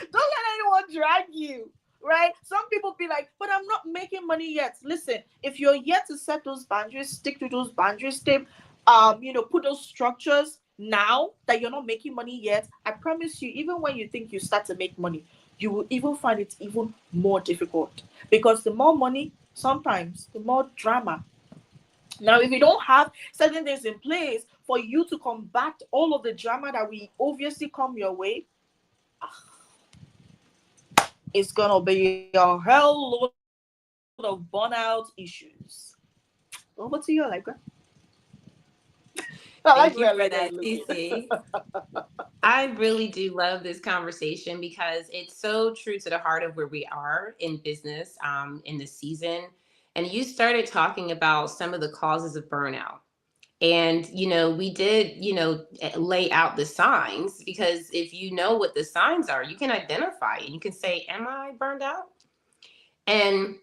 don't let anyone drag you. Right? Some people be like, but I'm not making money yet. Listen, if you're yet to set those boundaries, stick to those boundaries, stay, put those structures now that you're not making money yet. I promise you, even when you think you start to make money, you will even find it even more difficult. Because the more money, sometimes the more drama. Now, if you don't have certain things in place for you to combat all of the drama that will obviously come your way, it's gonna be a hell load of burnout issues. Over to you, Allegra. I like where Thank you Allegra for is that, looking. TC. I really do love this conversation because it's so true to the heart of where we are in business in the season. And you started talking about some of the causes of burnout. And, we did, lay out the signs, because if you know what the signs are, you can identify and you can say, am I burned out? And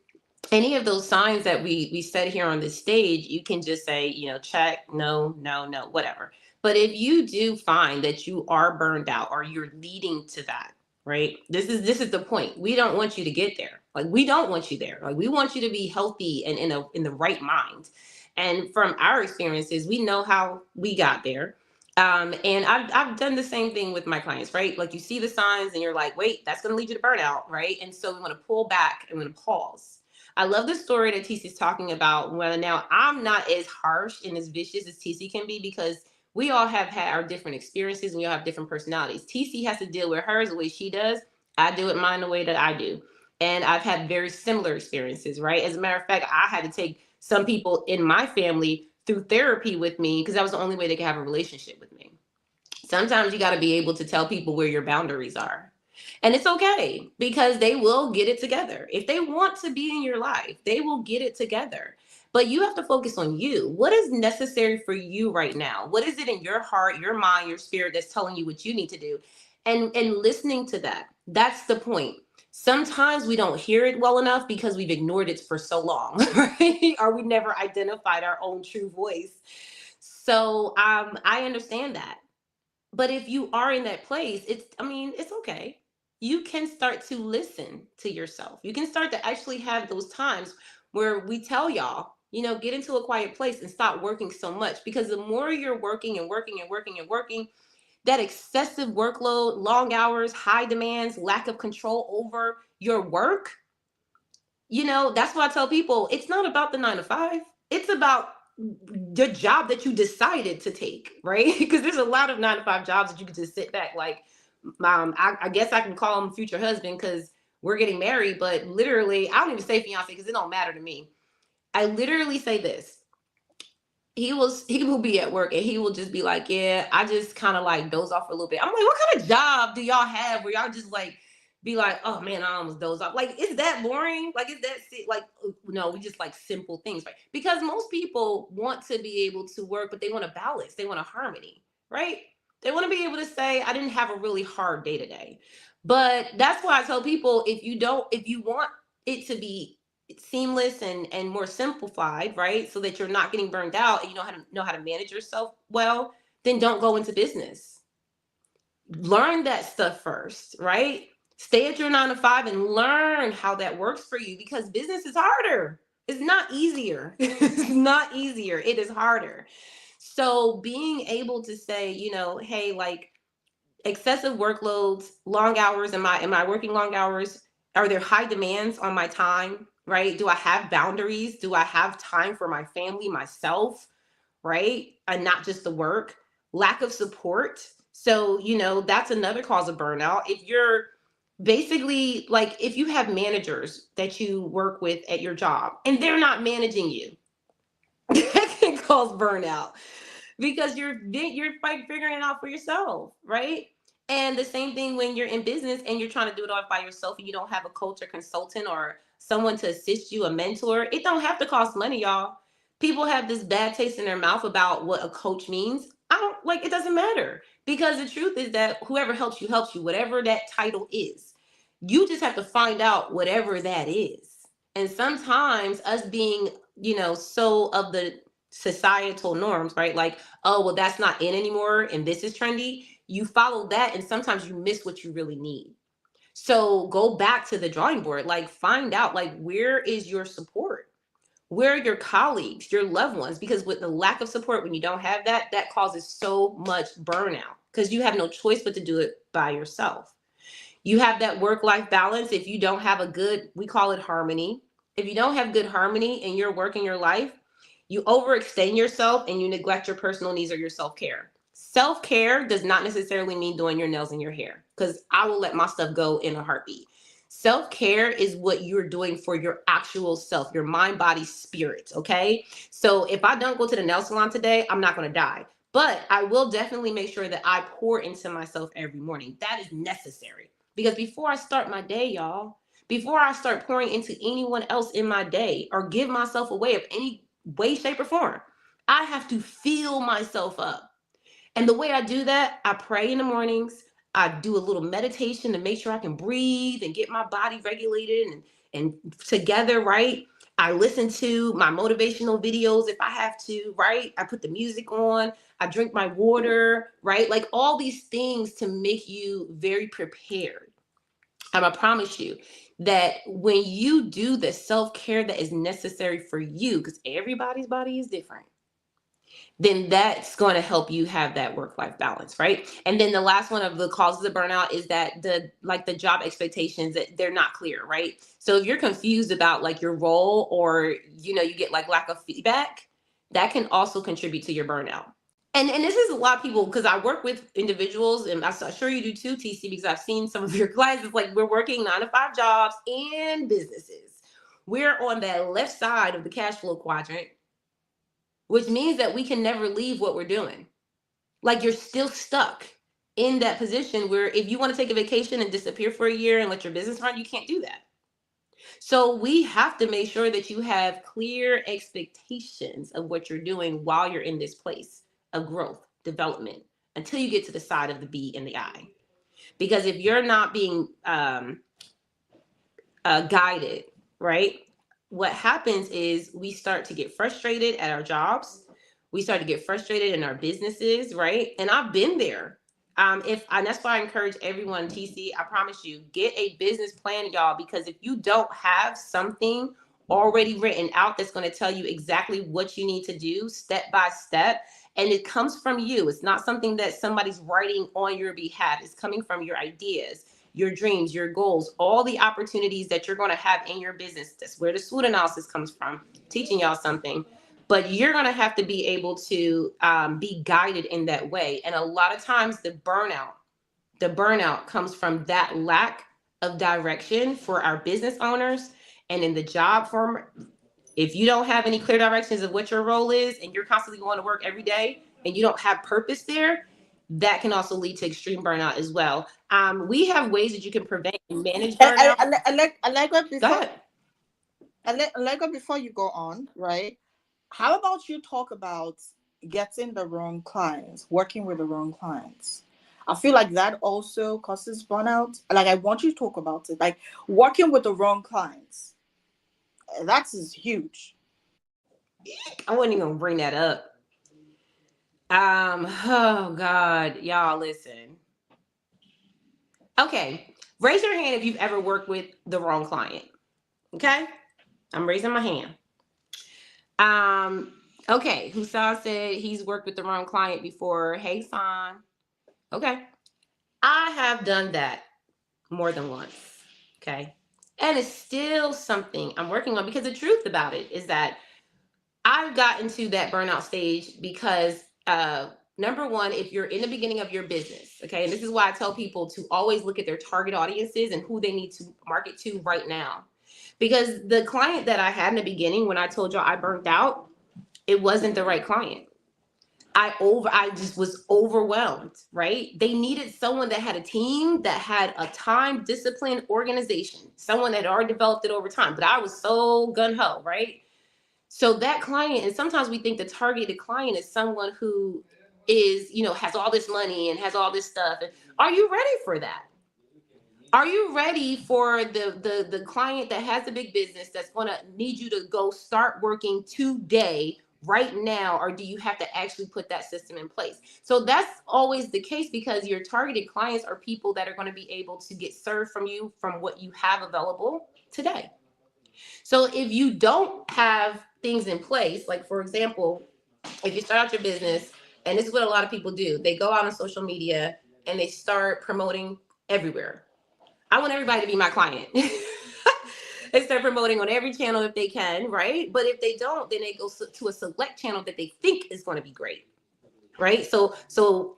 any of those signs that we said here on this stage, you can just say, check, no, no, no, whatever. But if you do find that you are burned out or you're leading to that, right? This is the point. We don't want you to get there. Like, we don't want you there. Like, we want you to be healthy and in the right mind. And from our experiences, we know how we got there. And I've done the same thing with my clients, right? Like, you see the signs and you're like, wait, that's going to lead you to burnout, right? And so we want to pull back and we want to pause. I love the story that TC's talking about. Well, now I'm not as harsh and as vicious as TC can be, because we all have had our different experiences and we all have different personalities. TC has to deal with hers the way she does. I do it mine the way that I do. And I've had very similar experiences, right? As a matter of fact, I had to take some people in my family through therapy with me because that was the only way they could have a relationship with me. Sometimes you got to be able to tell people where your boundaries are. And it's okay, because they will get it together. If they want to be in your life, they will get it together. But you have to focus on you. What is necessary for you right now? What is it in your heart, your mind, your spirit that's telling you what you need to do? And listening to that. That's the point. Sometimes we don't hear it well enough because we've ignored it for so long, right? Or we never identified our own true voice. So I understand that. But if you are in that place, it's okay. You can start to listen to yourself. You can start to actually have those times where we tell y'all, get into a quiet place and stop working so much. Because the more you're working and working and working and working, that excessive workload, long hours, high demands, lack of control over your work, that's why I tell people it's not about the 9 to 5. It's about the job that you decided to take, right? Because there's a lot of 9 to 5 jobs that you can just sit back like, I guess I can call him future husband because we're getting married, but literally, I don't even say fiance because it don't matter to me. I literally say this. He will be at work and he will just be like, yeah, I just kind of like doze off for a little bit. I'm like, what kind of job do y'all have where y'all just like be like, oh man, I almost doze off? Like, is that boring? Like, is that like, no, we just like simple things, right? Because most people want to be able to work, but they want a balance, they want a harmony, right? They want to be able to say, I didn't have a really hard day today. But that's why I tell people, if you want it to be seamless and more simplified, right? So that you're not getting burned out and you know how to manage yourself well, then don't go into business. Learn that stuff first, right? Stay at your 9 to 5 and learn how that works for you, because business is harder. It's not easier. It's not easier. It is harder. So being able to say, hey, like, excessive workloads, long hours, am I working long hours? Are there high demands on my time, right? Do I have boundaries? Do I have time for my family, myself, right? And not just the work. Lack of support. So, that's another cause of burnout. If you're basically like, if you have managers that you work with at your job and they're not managing you, that can cause burnout, because you're like figuring it out for yourself, right? And the same thing when you're in business and you're trying to do it all by yourself and you don't have a coach or consultant or someone to assist you, a mentor. It don't have to cost money, y'all. People have this bad taste in their mouth about what a coach means. I don't like, it doesn't matter, because the truth is that whoever helps you, whatever that title is. You just have to find out whatever that is. And sometimes us being, so of the societal norms, right? Like, oh, well, that's not in anymore and this is trendy. You follow that and sometimes you miss what you really need. So go back to the drawing board, like find out, like, where is your support? Where are your colleagues, your loved ones? Because with the lack of support, when you don't have that, that causes so much burnout because you have no choice but to do it by yourself. You have that work-life balance. If you don't have a good, we call it harmony. If you don't have good harmony in your work and your life, you overextend yourself and you neglect your personal needs or your self-care. Self-care does not necessarily mean doing your nails and your hair, because I will let my stuff go in a heartbeat. Self-care is what you're doing for your actual self, your mind, body, spirit. Okay. So if I don't go to the nail salon today, I'm not going to die. But I will definitely make sure that I pour into myself every morning. That is necessary. Because before I start my day, y'all, before I start pouring into anyone else in my day or give myself away of any way, shape, or form, I have to fill myself up. And the way I do that, I pray in the mornings. I do a little meditation to make sure I can breathe and get my body regulated and together, right? I listen to my motivational videos if I have to, right? I put the music on. I drink my water, right? Like all these things to make you very prepared. I promise you that when you do the self-care that is necessary for you, because everybody's body is different, then that's going to help you have that work-life balance, right? And then the last one of the causes of burnout is that the job expectations, that they're not clear, right? So if you're confused about like your role, or you get like lack of feedback, that can also contribute to your burnout. And this is a lot of people, because I work with individuals, and I'm sure you do too, TC, because I've seen some of your clients. It's like we're working 9 to 5 jobs and businesses. We're on that left side of the cash flow quadrant, which means that we can never leave what we're doing. Like you're still stuck in that position where if you want to take a vacation and disappear for a year and let your business run, you can't do that. So we have to make sure that you have clear expectations of what you're doing while you're in this place of growth, development, until you get to the side of the B and the I. Because if you're not being guided, right? What happens is we start to get frustrated at our jobs. We start to get frustrated in our businesses, right? And I've been there. And that's why I encourage everyone, TC, I promise you, get a business plan, y'all, because if you don't have something already written out that's going to tell you exactly what you need to do step by step, and it comes from you. It's not something that somebody's writing on your behalf. It's coming from your ideas, your dreams, your goals, all the opportunities that you're going to have in your business. That's where the SWOT analysis comes from, teaching y'all something. But you're going to have to be able to be guided in that way. And a lot of times the burnout comes from that lack of direction for our business owners. And in the job firm, if you don't have any clear directions of what your role is, and you're constantly going to work every day and you don't have purpose there, that can also lead to extreme burnout as well. We have ways that you can prevent and manage burnout. Allegra, Go ahead. Allegra, before you go on, right? How about you talk about getting the wrong clients, working with the wrong clients? I feel like that also causes burnout. Like, I want you to talk about it. Like, working with the wrong clients. That is huge. I wasn't even gonna bring that up. Oh God, y'all listen. Okay, raise your hand if you've ever worked with the wrong client. Okay, I'm raising my hand. Okay, Husan said he's worked with the wrong client before. Hey, San. Okay, I have done that more than once. Okay, and it's still something I'm working on, because the truth about it is that I've gotten to that burnout stage because number one, if you're in the beginning of your business, okay, and this is why I tell people to always look at their target audiences and who they need to market to right now. Because the client that I had in the beginning, when I told y'all I burnt out, it wasn't the right client. I just was overwhelmed, right? They needed someone that had a team, that had a time, discipline, organization, someone that had already developed it over time. But I was so gun-ho, right? So that client, and sometimes we think the targeted client is someone who is, has all this money and has all this stuff. Are you ready for that? Are you ready for the client that has a big business that's going to need you to go start working today, right now, or do you have to actually put that system in place? So that's always the case, because your targeted clients are people that are going to be able to get served from you from what you have available today. So if you don't have things in place, like for example, if you start out your business, and this is what a lot of people do, they go out on social media and they start promoting everywhere. I want everybody to be my client. They start promoting on every channel if they can, right? But if they don't, then they go to a select channel that they think is going to be great, right? So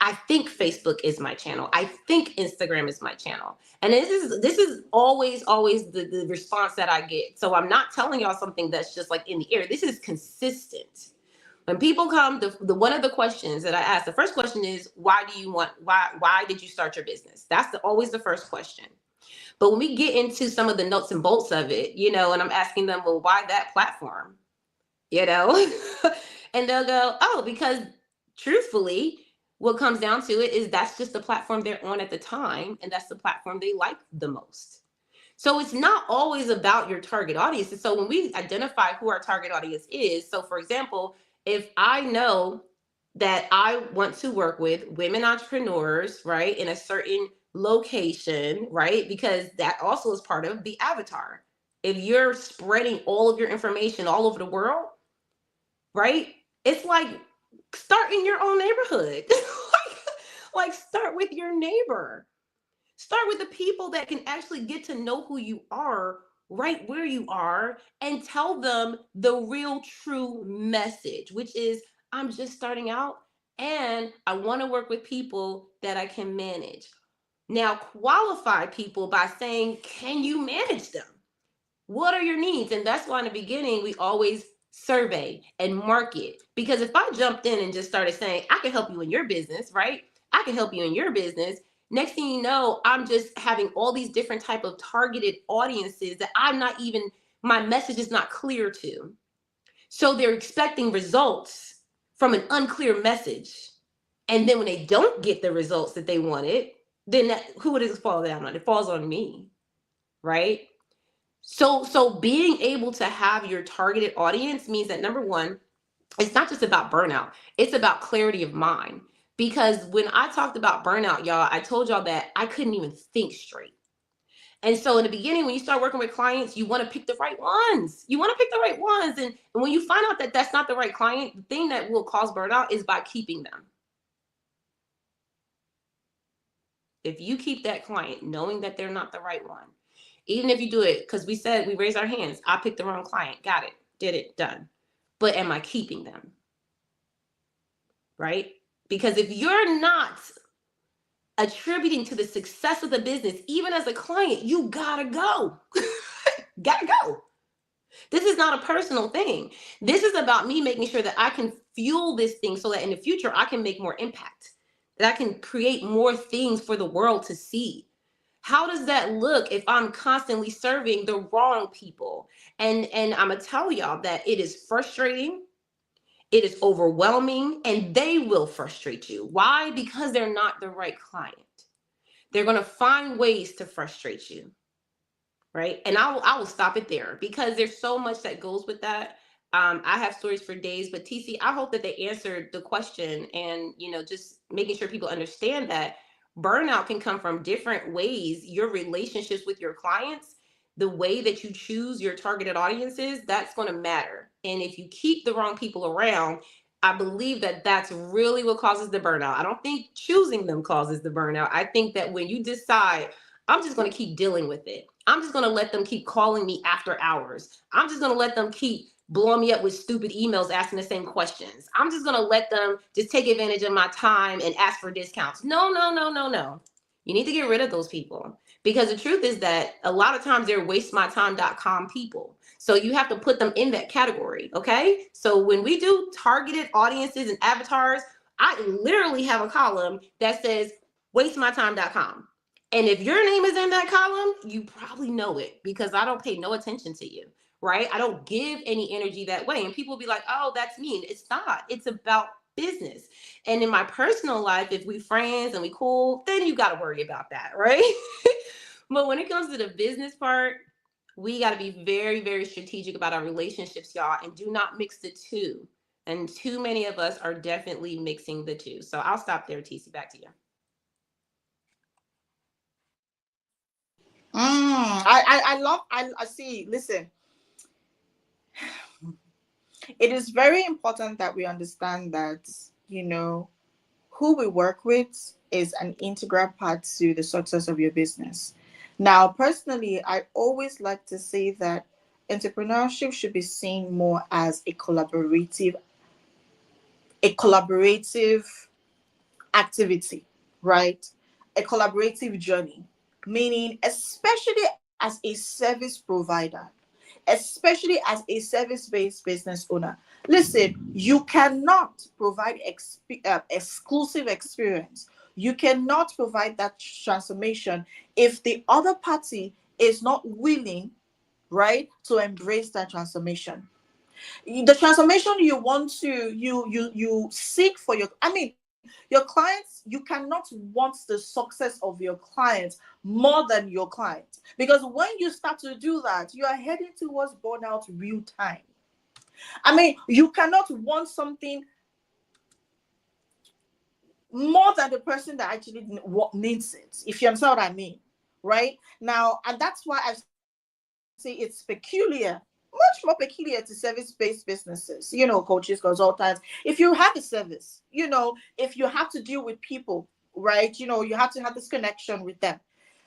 I think Facebook is my channel. I think Instagram is my channel. And this is always the response that I get. So I'm not telling y'all something that's just like in the air. This is consistent. When people come, the one of the questions that I ask, the first question is, why did you start your business? That's always the first question. But when we get into some of the nuts and bolts of it, and I'm asking them, well, why that platform? And they'll go, oh, because truthfully, what comes down to it is that's just the platform they're on at the time, and that's the platform they like the most. So it's not always about your target audience. And so when we identify who our target audience is, so for example, if I know that I want to work with women entrepreneurs, right, in a certain location, right, because that also is part of the avatar. If you're spreading all of your information all over the world, right, it's like start in your own neighborhood. like start with your neighbor. Start with the people that can actually get to know who you are right where you are, and tell them the real true message, which is, I'm just starting out and I want to work with people that I can manage. Now, qualify people by saying, can you manage them? What are your needs? And that's why in the beginning, we always survey and market. Because if I jumped in and just started saying, I can help you in your business, right? I can help you in your business. Next thing you know, I'm just having all these different type of targeted audiences that my message is not clear to. So they're expecting results from an unclear message. And then when they don't get the results that they wanted, then who does it fall down on? It falls on me, right? So being able to have your targeted audience means that, number one, it's not just about burnout. It's about clarity of mind. Because when I talked about burnout, y'all, I told y'all that I couldn't even think straight. And so in the beginning, when you start working with clients, you want to pick the right ones. You want to pick the right ones. And when you find out that that's not the right client, the thing that will cause burnout is by keeping them. If you keep that client knowing that they're not the right one, even if you do it, because we said we raised our hands, I picked the wrong client, got it, did it, done. But am I keeping them? Right? Because if you're not attributing to the success of the business, even as a client, you gotta go. Gotta go. This is not a personal thing. This is about me making sure that I can fuel this thing so that in the future I can make more impact, that I can create more things for the world to see. How does that look if I'm constantly serving the wrong people? And I'm gonna tell y'all that it is frustrating. It is overwhelming, and they will frustrate you. Why? Because they're not the right client. They're going to find ways to frustrate you, right? And I will stop it there, because there's so much that goes with that. I have stories for days, but TeeCee, I hope that they answered the question, and just making sure people understand that burnout can come from different ways. Your relationships with your clients, the way that you choose your targeted audiences, that's going to matter. And if you keep the wrong people around, I believe that that's really what causes the burnout. I don't think choosing them causes the burnout. I think that when you decide, I'm just going to keep dealing with it, I'm just going to let them keep calling me after hours, I'm just going to let them keep blowing me up with stupid emails asking the same questions, I'm just going to let them just take advantage of my time and ask for discounts. No. You need to get rid of those people, because the truth is that a lot of times they're wastemytime.com people. So you have to put them in that category, okay? So when we do targeted audiences and avatars, I literally have a column that says wastemytime.com. And if your name is in that column, you probably know it, because I don't pay no attention to you, right? I don't give any energy that way. And people will be like, oh, that's mean. It's not. It's about business. And in my personal life, if we friends and we cool, then you got to worry about that, right? But when it comes to the business part, we got to be very, very strategic about our relationships, y'all, and do not mix the two. And too many of us are definitely mixing the two. So I'll stop there, TeeCee. Back to you. I see. Listen, it is very important that we understand that, you know, who we work with is an integral part to the success of your business. Now, personally, I always like to say that entrepreneurship should be seen more as a collaborative activity, right? A collaborative journey, meaning, especially as a service provider, especially as a service based business owner. Listen, you cannot provide exclusive experience. You cannot provide that transformation if the other party is not willing, right, to embrace that transformation. The transformation you want to you seek for your, I mean, your clients, you cannot want the success of your clients more than your client, because when you start to do that, you are heading towards burnout real time. I mean, you cannot want something more than the person that actually needs it, if you understand what I mean, right? Now, and that's why I say it's peculiar, much more peculiar to service-based businesses, coaches, consultants. If you have a service, if you have to deal with people, right, you have to have this connection with them.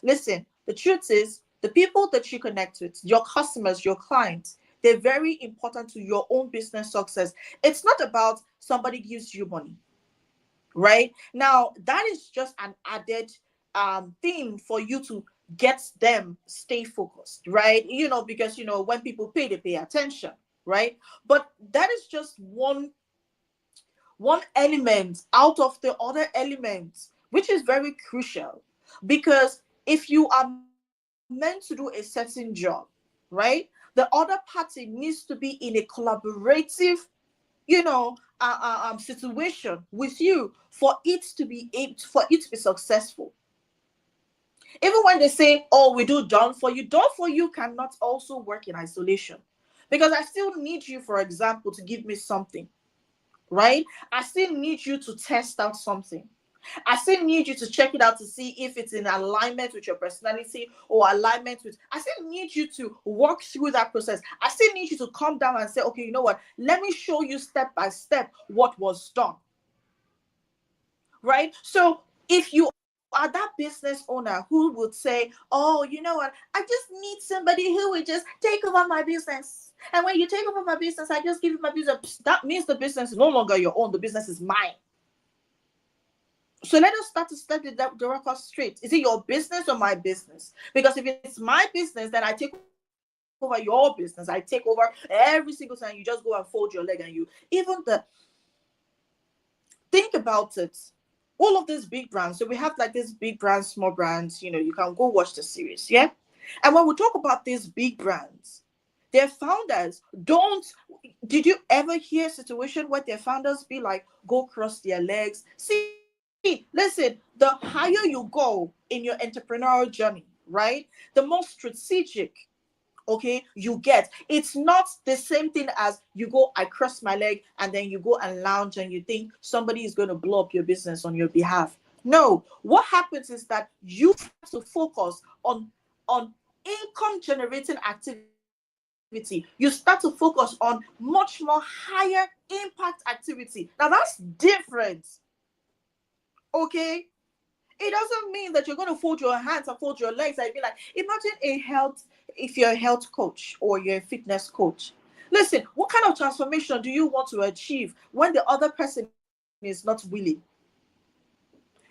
Listen, the truth is, the people that you connect with, your customers, your clients, they're very important to your own business success. It's not about somebody gives you money, right? Now, that is just an added thing for you to get them stay focused, right? Because when people pay, they pay attention, right? But that is just one element out of the other elements, which is very crucial. Because if you are meant to do a certain job, right, the other party needs to be in a collaborative, situation with you for it to be successful. Even when they say, oh, we do done for you cannot also work in isolation, because I still need you, for example, to give me something, right? I still need you to test out something. I still need you to check it out to see if it's in alignment with your personality or alignment with. I still need you to walk through that process. I still need you to come down and say, okay, you know what? Let me show you step by step what was done. Right? So if you are that business owner who would say, oh, you know what? I just need somebody who would just take over my business. And when you take over my business, I just give you my business. That means the business is no longer your own. The business is mine. So let us start to study the record straight. Is it your business or my business? Because if it's my business, then I take over your business. I take over every single time. You just go and fold your leg, and think about it. All of these big brands. So we have like these big brands, small brands. You can go watch the series, yeah. And when we talk about these big brands, their founders don't. Did you ever hear a situation where their founders be like, go cross their legs? See, listen, the higher you go in your entrepreneurial journey, right, the more strategic, okay, you get. It's not the same thing as you go, I cross my leg, and then you go and lounge and you think somebody is going to blow up your business on your behalf. No, what happens is that you start to focus on income generating activity. You start to focus on much more higher impact activity. Now that's different. Okay, it doesn't mean that you're going to fold your hands and fold your legs and be like, imagine if you're a health coach or you're a fitness coach. Listen, what kind of transformation do you want to achieve when the other person is not willing?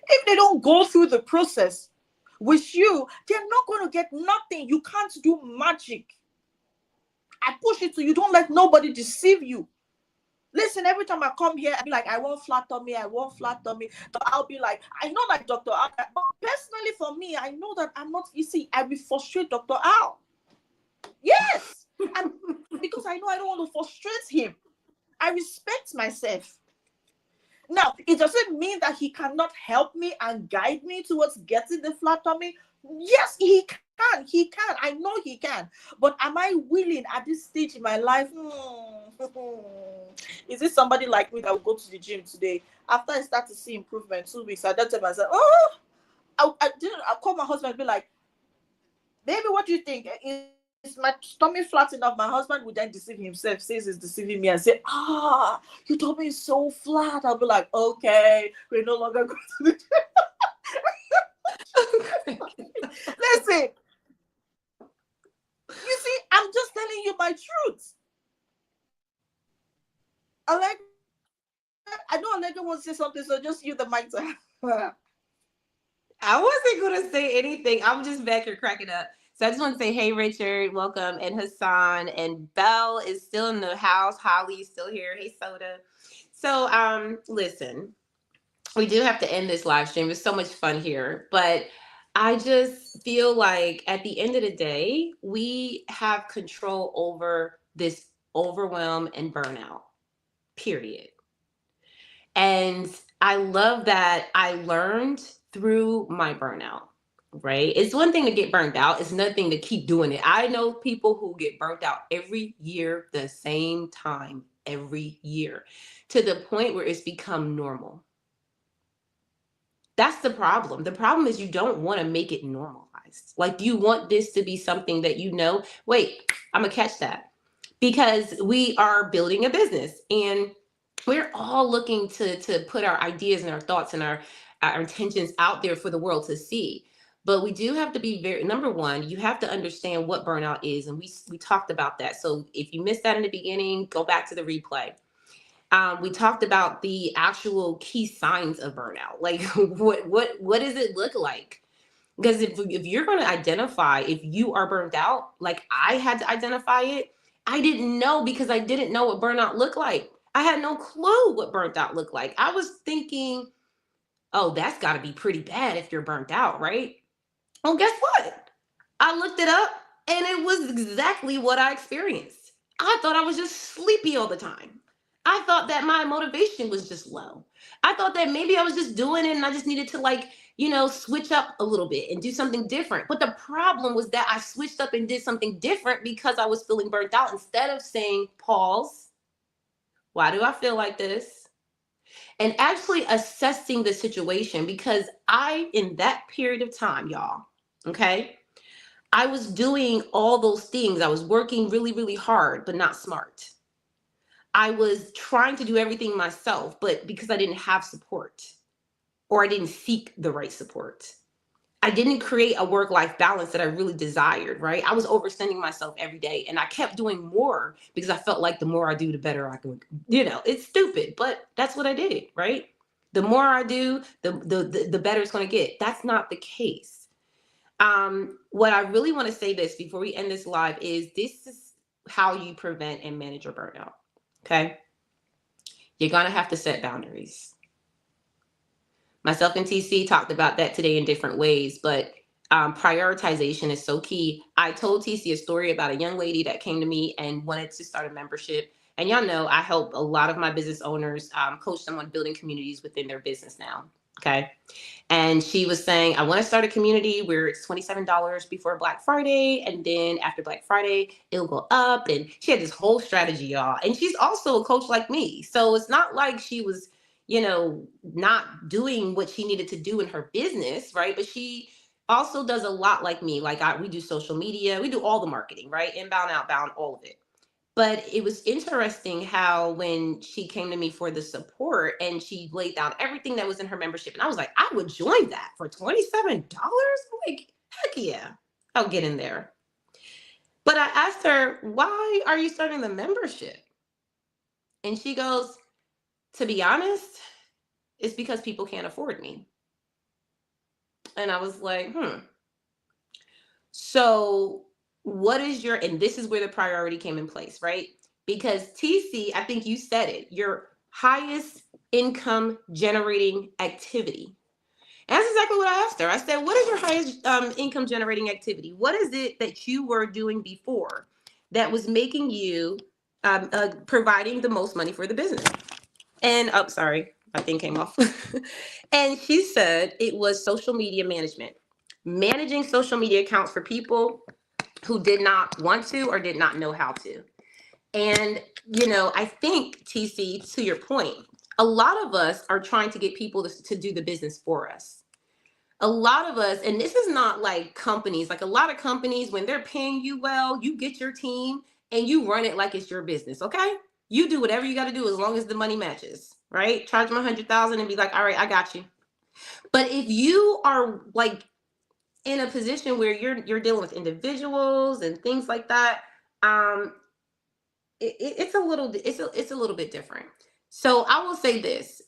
If they don't go through the process with you, they're not going to get nothing. You can't do magic. I push it to you. Don't let nobody deceive you. Listen, every time I come here, I be like, I want flat tummy, I want flat tummy. I'll be like, I know like Dr. Al, but personally for me, I know that I'm not, you see, I will frustrate Dr. Al. Yes. And because I know I don't want to frustrate him. I respect myself. Now, it doesn't mean that he cannot help me and guide me towards getting the flat tummy. Yes, he can. He can. I know he can. But am I willing at this stage in my life? Is it somebody like me that will go to the gym today? After I start to see improvement, 2 weeks, I don't tell myself, oh, I'll call my husband and be like, baby, what do you think? Is my stomach flat enough? My husband would then deceive himself, says he's deceiving me, and say, your tummy is so flat. I'll be like, okay, we're no longer going to the gym. Listen, you see, I'm just telling you my truth. Allegra, I know Allegra wants to say something, so just use the mic to her. I wasn't gonna say anything. I'm just back here cracking up. So I just want to say, hey Richard, welcome, and Hassan, and Belle is still in the house. Holly's still here. Hey Soda. So listen, we do have to end this live stream. It's so much fun here, but I just feel like at the end of the day, we have control over this overwhelm and burnout. Period. And I love that I learned through my burnout, right? It's one thing to get burnt out, it's another thing to keep doing it. I know people who get burnt out every year, the same time, every year, to the point where it's become normal. That's the problem. The problem is you don't want to make it normalized. Like, you want this to be something that wait, I'm going to catch that. Because we are building a business and we're all looking to put our ideas and our thoughts and our intentions out there for the world to see. But we do have to be very, number one, you have to understand what burnout is. And we talked about that. So if you missed that in the beginning, go back to the replay. We talked about the actual key signs of burnout. Like what does it look like? Because if you're going to identify if you are burned out, like I had to identify it, I didn't know because I didn't know what burnout looked like. I had no clue what burnt out looked like. I was thinking, oh, that's got to be pretty bad if you're burnt out, right? Well, guess what? I looked it up and it was exactly what I experienced. I thought I was just sleepy all the time. I thought that my motivation was just low. I thought that maybe I was just doing it and I just needed to, like, switch up a little bit and do something different. But the problem was that I switched up and did something different because I was feeling burnt out instead of saying, pause, why do I feel like this? And actually assessing the situation, because in that period of time, y'all, okay, I was doing all those things. I was working really, really hard, but not smart. I was trying to do everything myself, but because I didn't have support or I didn't seek the right support, I didn't create a work-life balance that I really desired, right? I was overextending myself every day and I kept doing more because I felt like the more I do, the better I can, it's stupid, but that's what I did, right? The more I do, the better it's going to get. That's not the case. What I really want to say this before we end this live is this is how you prevent and manage your burnout. Okay. You're going to have to set boundaries. Myself and TC talked about that today in different ways, but prioritization is so key. I told TC a story about a young lady that came to me and wanted to start a membership. And y'all know I help a lot of my business owners coach them on building communities within their business now. Okay. And she was saying, I want to start a community where it's $27 before Black Friday. And then after Black Friday, it'll go up. And she had this whole strategy, y'all. And she's also a coach like me. So it's not like she was, not doing what she needed to do in her business, right? But she also does a lot like me. Like we do social media, we do all the marketing, right? Inbound, outbound, all of it. But it was interesting how when she came to me for the support and she laid down everything that was in her membership, and I was like, I would join that for $27. Like, heck yeah, I'll get in there. But I asked her, why are you starting the membership? And she goes, to be honest, it's because people can't afford me. And I was like, So what is and this is where the priority came in place, right? Because TC, I think you said it, your highest income generating activity. And that's exactly what I asked her. I said, what is your highest income generating activity? What is it that you were doing before that was making you providing the most money for the business? And sorry, My thing came off. And she said it was social media management, managing social media accounts for people who did not want to or did not know how to. And, I think, TC, to your point, a lot of us are trying to get people to do the business for us. A lot of us, and this is not like companies, like a lot of companies, when they're paying you well, you get your team and you run it like it's your business, okay? You do whatever you got to do as long as the money matches, right? Charge them 100,000 and be like, all right, I got you. But if you are like in a position where you're dealing with individuals and things like that, it's a little bit different. So I will say this.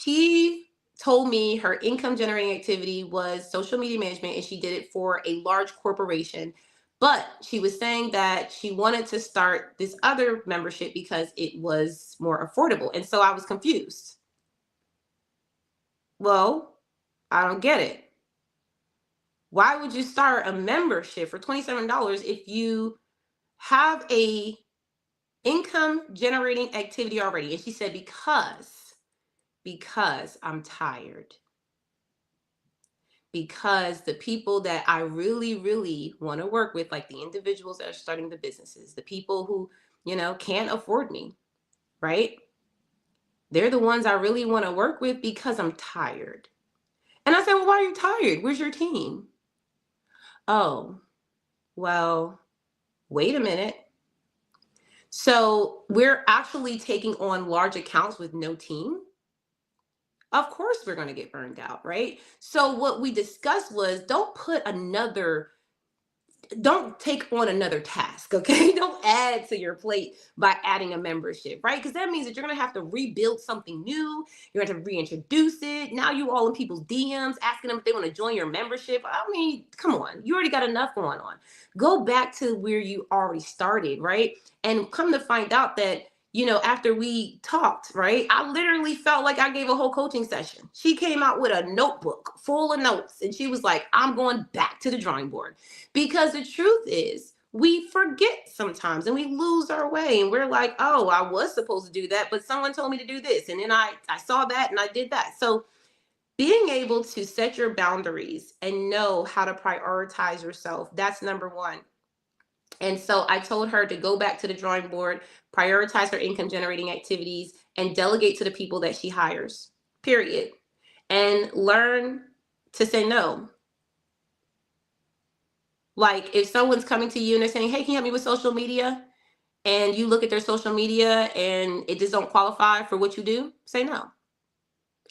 She told me her income generating activity was social media management, and she did it for a large corporation. But she was saying that she wanted to start this other membership because it was more affordable. And so I was confused. Well, I don't get it. Why would you start a membership for $27 if you have a income generating activity already? And she said, because I'm tired. Because the people that I really, really want to work with, like the individuals that are starting the businesses, the people who, can't afford me, right? They're the ones I really want to work with because I'm tired. And I said, well, why are you tired? Where's your team? Oh, well, wait a minute. So we're actually taking on large accounts with no team. Of course we're going to get burned out, right? So what we discussed was don't take on another task, okay? Don't add to your plate by adding a membership, right? Because that means that you're going to have to rebuild something new. You're going to have to reintroduce it. Now you all in people's DMs asking them if they want to join your membership. I mean, come on. You already got enough going on. Go back to where you already started, right? And come to find out that after we talked, right, I literally felt like I gave a whole coaching session. She came out with a notebook full of notes and she was like, I'm going back to the drawing board. Because the truth is, we forget sometimes and we lose our way. And we're like, oh, I was supposed to do that, but someone told me to do this. And then I saw that and I did that. So being able to set your boundaries and know how to prioritize yourself, that's number one. And so I told her to go back to the drawing board, prioritize her income generating activities, and delegate to the people that she hires, period. And learn to say no. Like if someone's coming to you and they're saying, hey, can you help me with social media? And you look at their social media and it just don't qualify for what you do, say no.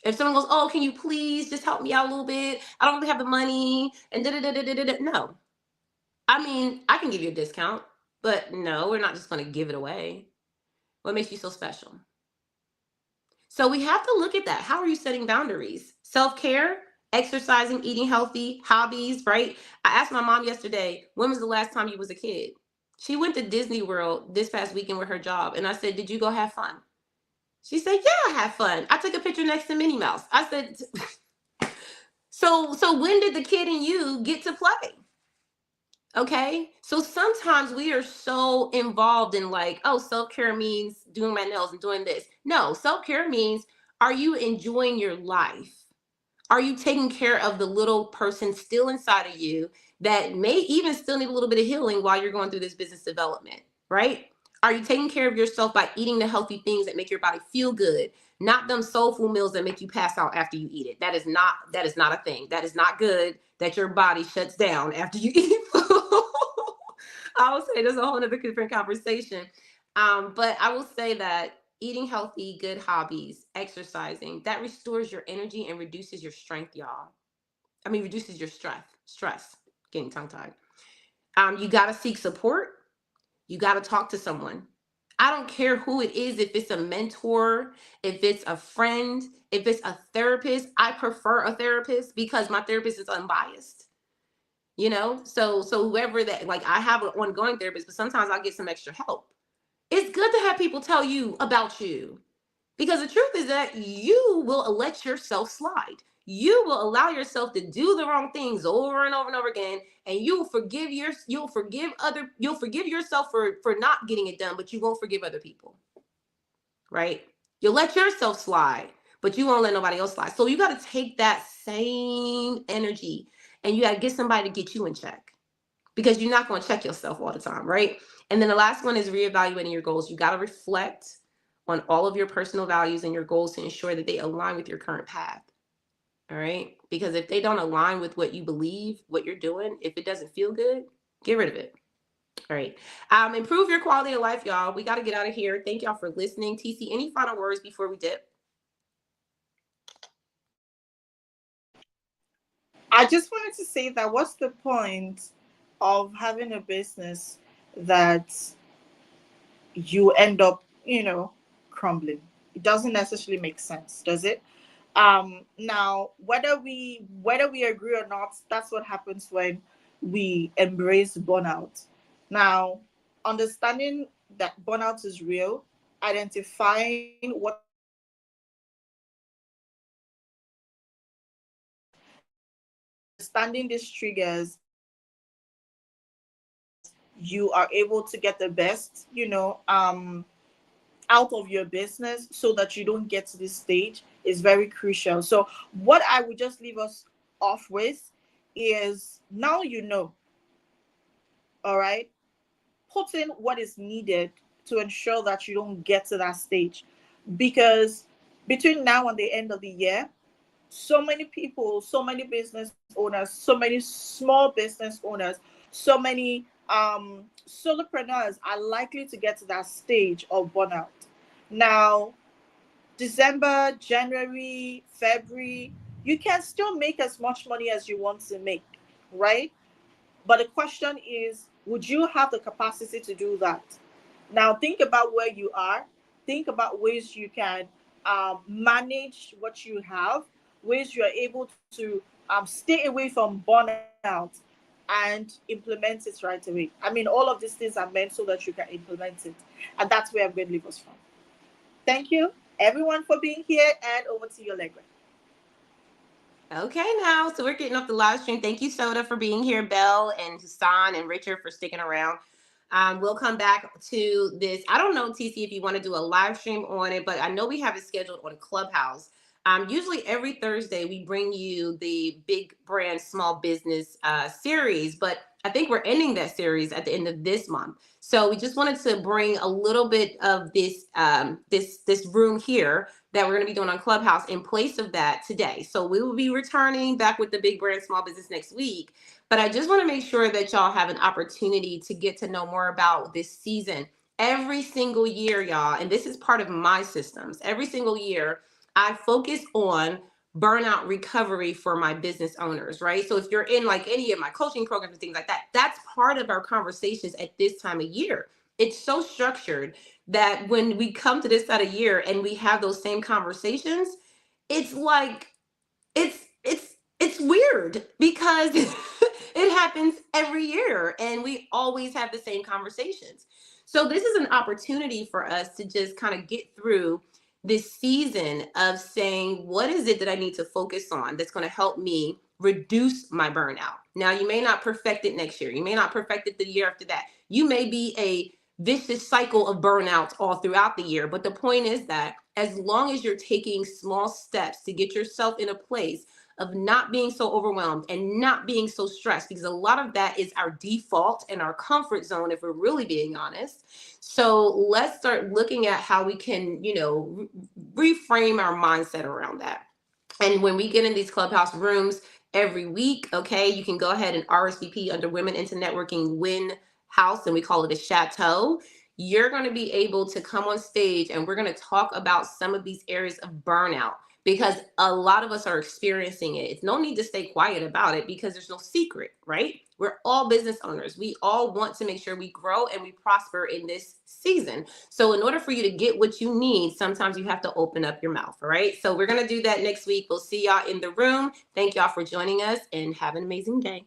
If someone goes, oh, can you please just help me out a little bit? I don't really have the money. And no. I mean, I can give you a discount, but no, we're not just going to give it away. What makes you so special? So we have to look at that. How are you setting boundaries? Self-care, exercising, eating healthy, hobbies, right? I asked my mom yesterday, when was the last time you was a kid? She went to Disney World this past weekend with her job. And I said, did you go have fun? She said, yeah, I had fun. I took a picture next to Minnie Mouse. I said, so when did the kid in you get to play? Okay. So sometimes we are so involved in like, oh, self-care means doing my nails and doing this. No, self-care means, are you enjoying your life? Are you taking care of the little person still inside of you that may even still need a little bit of healing while you're going through this business development, right? Are you taking care of yourself by eating the healthy things that make your body feel good? Not them soul food meals that make you pass out after you eat it. That is not a thing. That is not good that your body shuts down after you eat food. I would say there's a whole other different conversation. But I will say that eating healthy, good hobbies, exercising, that restores your energy and reduces your strength, y'all. I mean, reduces your stress, getting tongue tied. You got to seek support. You got to talk to someone. I don't care who it is, if it's a mentor, if it's a friend, if it's a therapist. I prefer a therapist because my therapist is unbiased. So whoever that, like, I have an ongoing therapist, but sometimes I get some extra help. It's good to have people tell you about you, because the truth is that you will let yourself slide. You will allow yourself to do the wrong things over and over and over again, and you'll forgive yourself for not getting it done, but you won't forgive other people. Right? You'll let yourself slide, but you won't let nobody else slide. So you got to take that same energy and you got to get somebody to get you in check, because you're not going to check yourself all the time, right? And then the last one is reevaluating your goals. You got to reflect on all of your personal values and your goals to ensure that they align with your current path. All right. Because if they don't align with what you believe, what you're doing, if it doesn't feel good, get rid of it. All right. Improve your quality of life, y'all. We got to get out of here. Thank y'all for listening. TeeCee, any final words before we dip? I just wanted to say that what's the point of having a business that you end up, crumbling? It doesn't necessarily make sense, does it? Now whether we agree or not, that's what happens when we embrace burnout. Now, understanding that burnout is real, identifying what are the triggers, understanding these triggers, you are able to get the best, out of your business so that you don't get to this stage is very crucial. So what I would just leave us off with is, now all right, put in what is needed to ensure that you don't get to that stage. Because between now and the end of the year, so many people, so many business owners, so many small business owners, so many solopreneurs are likely to get to that stage of burnout. Now, December, January, February, you can still make as much money as you want to make, right? But the question is, would you have the capacity to do that? Now, think about where you are. Think about ways you can manage what you have, ways you are able to stay away from burnout and implement it right away. I mean, all of these things are meant so that you can implement it. And that's where I'm going to leave us from. Thank you, everyone, for being here. And over to you, Allegra. Okay, now, so we're getting off the live stream. Thank you, Soda, for being here, Belle and Hassan and Richard for sticking around. We'll come back to this. I don't know, TeeCee, if you want to do a live stream on it, but I know we have it scheduled on Clubhouse. Usually every Thursday, we bring you the Big Brand Small Business series, but I think we're ending that series at the end of this month. So we just wanted to bring a little bit of this this room here that we're going to be doing on Clubhouse in place of that today. So we will be returning back with the Big Brand Small Business next week. But I just want to make sure that y'all have an opportunity to get to know more about this season. Every single year, y'all, and this is part of my systems, every single year, I focus on burnout recovery for my business owners, right? So if you're in like any of my coaching programs and things like that, that's part of our conversations at this time of year. It's so structured that when we come to this side of year and we have those same conversations, it's like it's weird because it happens every year and we always have the same conversations. So this is an opportunity for us to just kind of get through this season of saying, what is it that I need to focus on that's going to help me reduce my burnout? Now, you may not perfect it next year. You may not perfect it the year after that. You may be a vicious cycle of burnout all throughout the year. But the point is that as long as you're taking small steps to get yourself in a place of not being so overwhelmed and not being so stressed, because a lot of that is our default and our comfort zone, if we're really being honest. So let's start looking at how we can, reframe our mindset around that. And when we get in these Clubhouse rooms every week, okay, you can go ahead and RSVP under Women into Networking Win House, and we call it a chateau. You're going to be able to come on stage and we're going to talk about some of these areas of burnout, because a lot of us are experiencing it. It's no need to stay quiet about it because there's no secret, right? We're all business owners. We all want to make sure we grow and we prosper in this season. So in order for you to get what you need, sometimes you have to open up your mouth, all right? So we're going to do that next week. We'll see y'all in the room. Thank y'all for joining us and have an amazing day.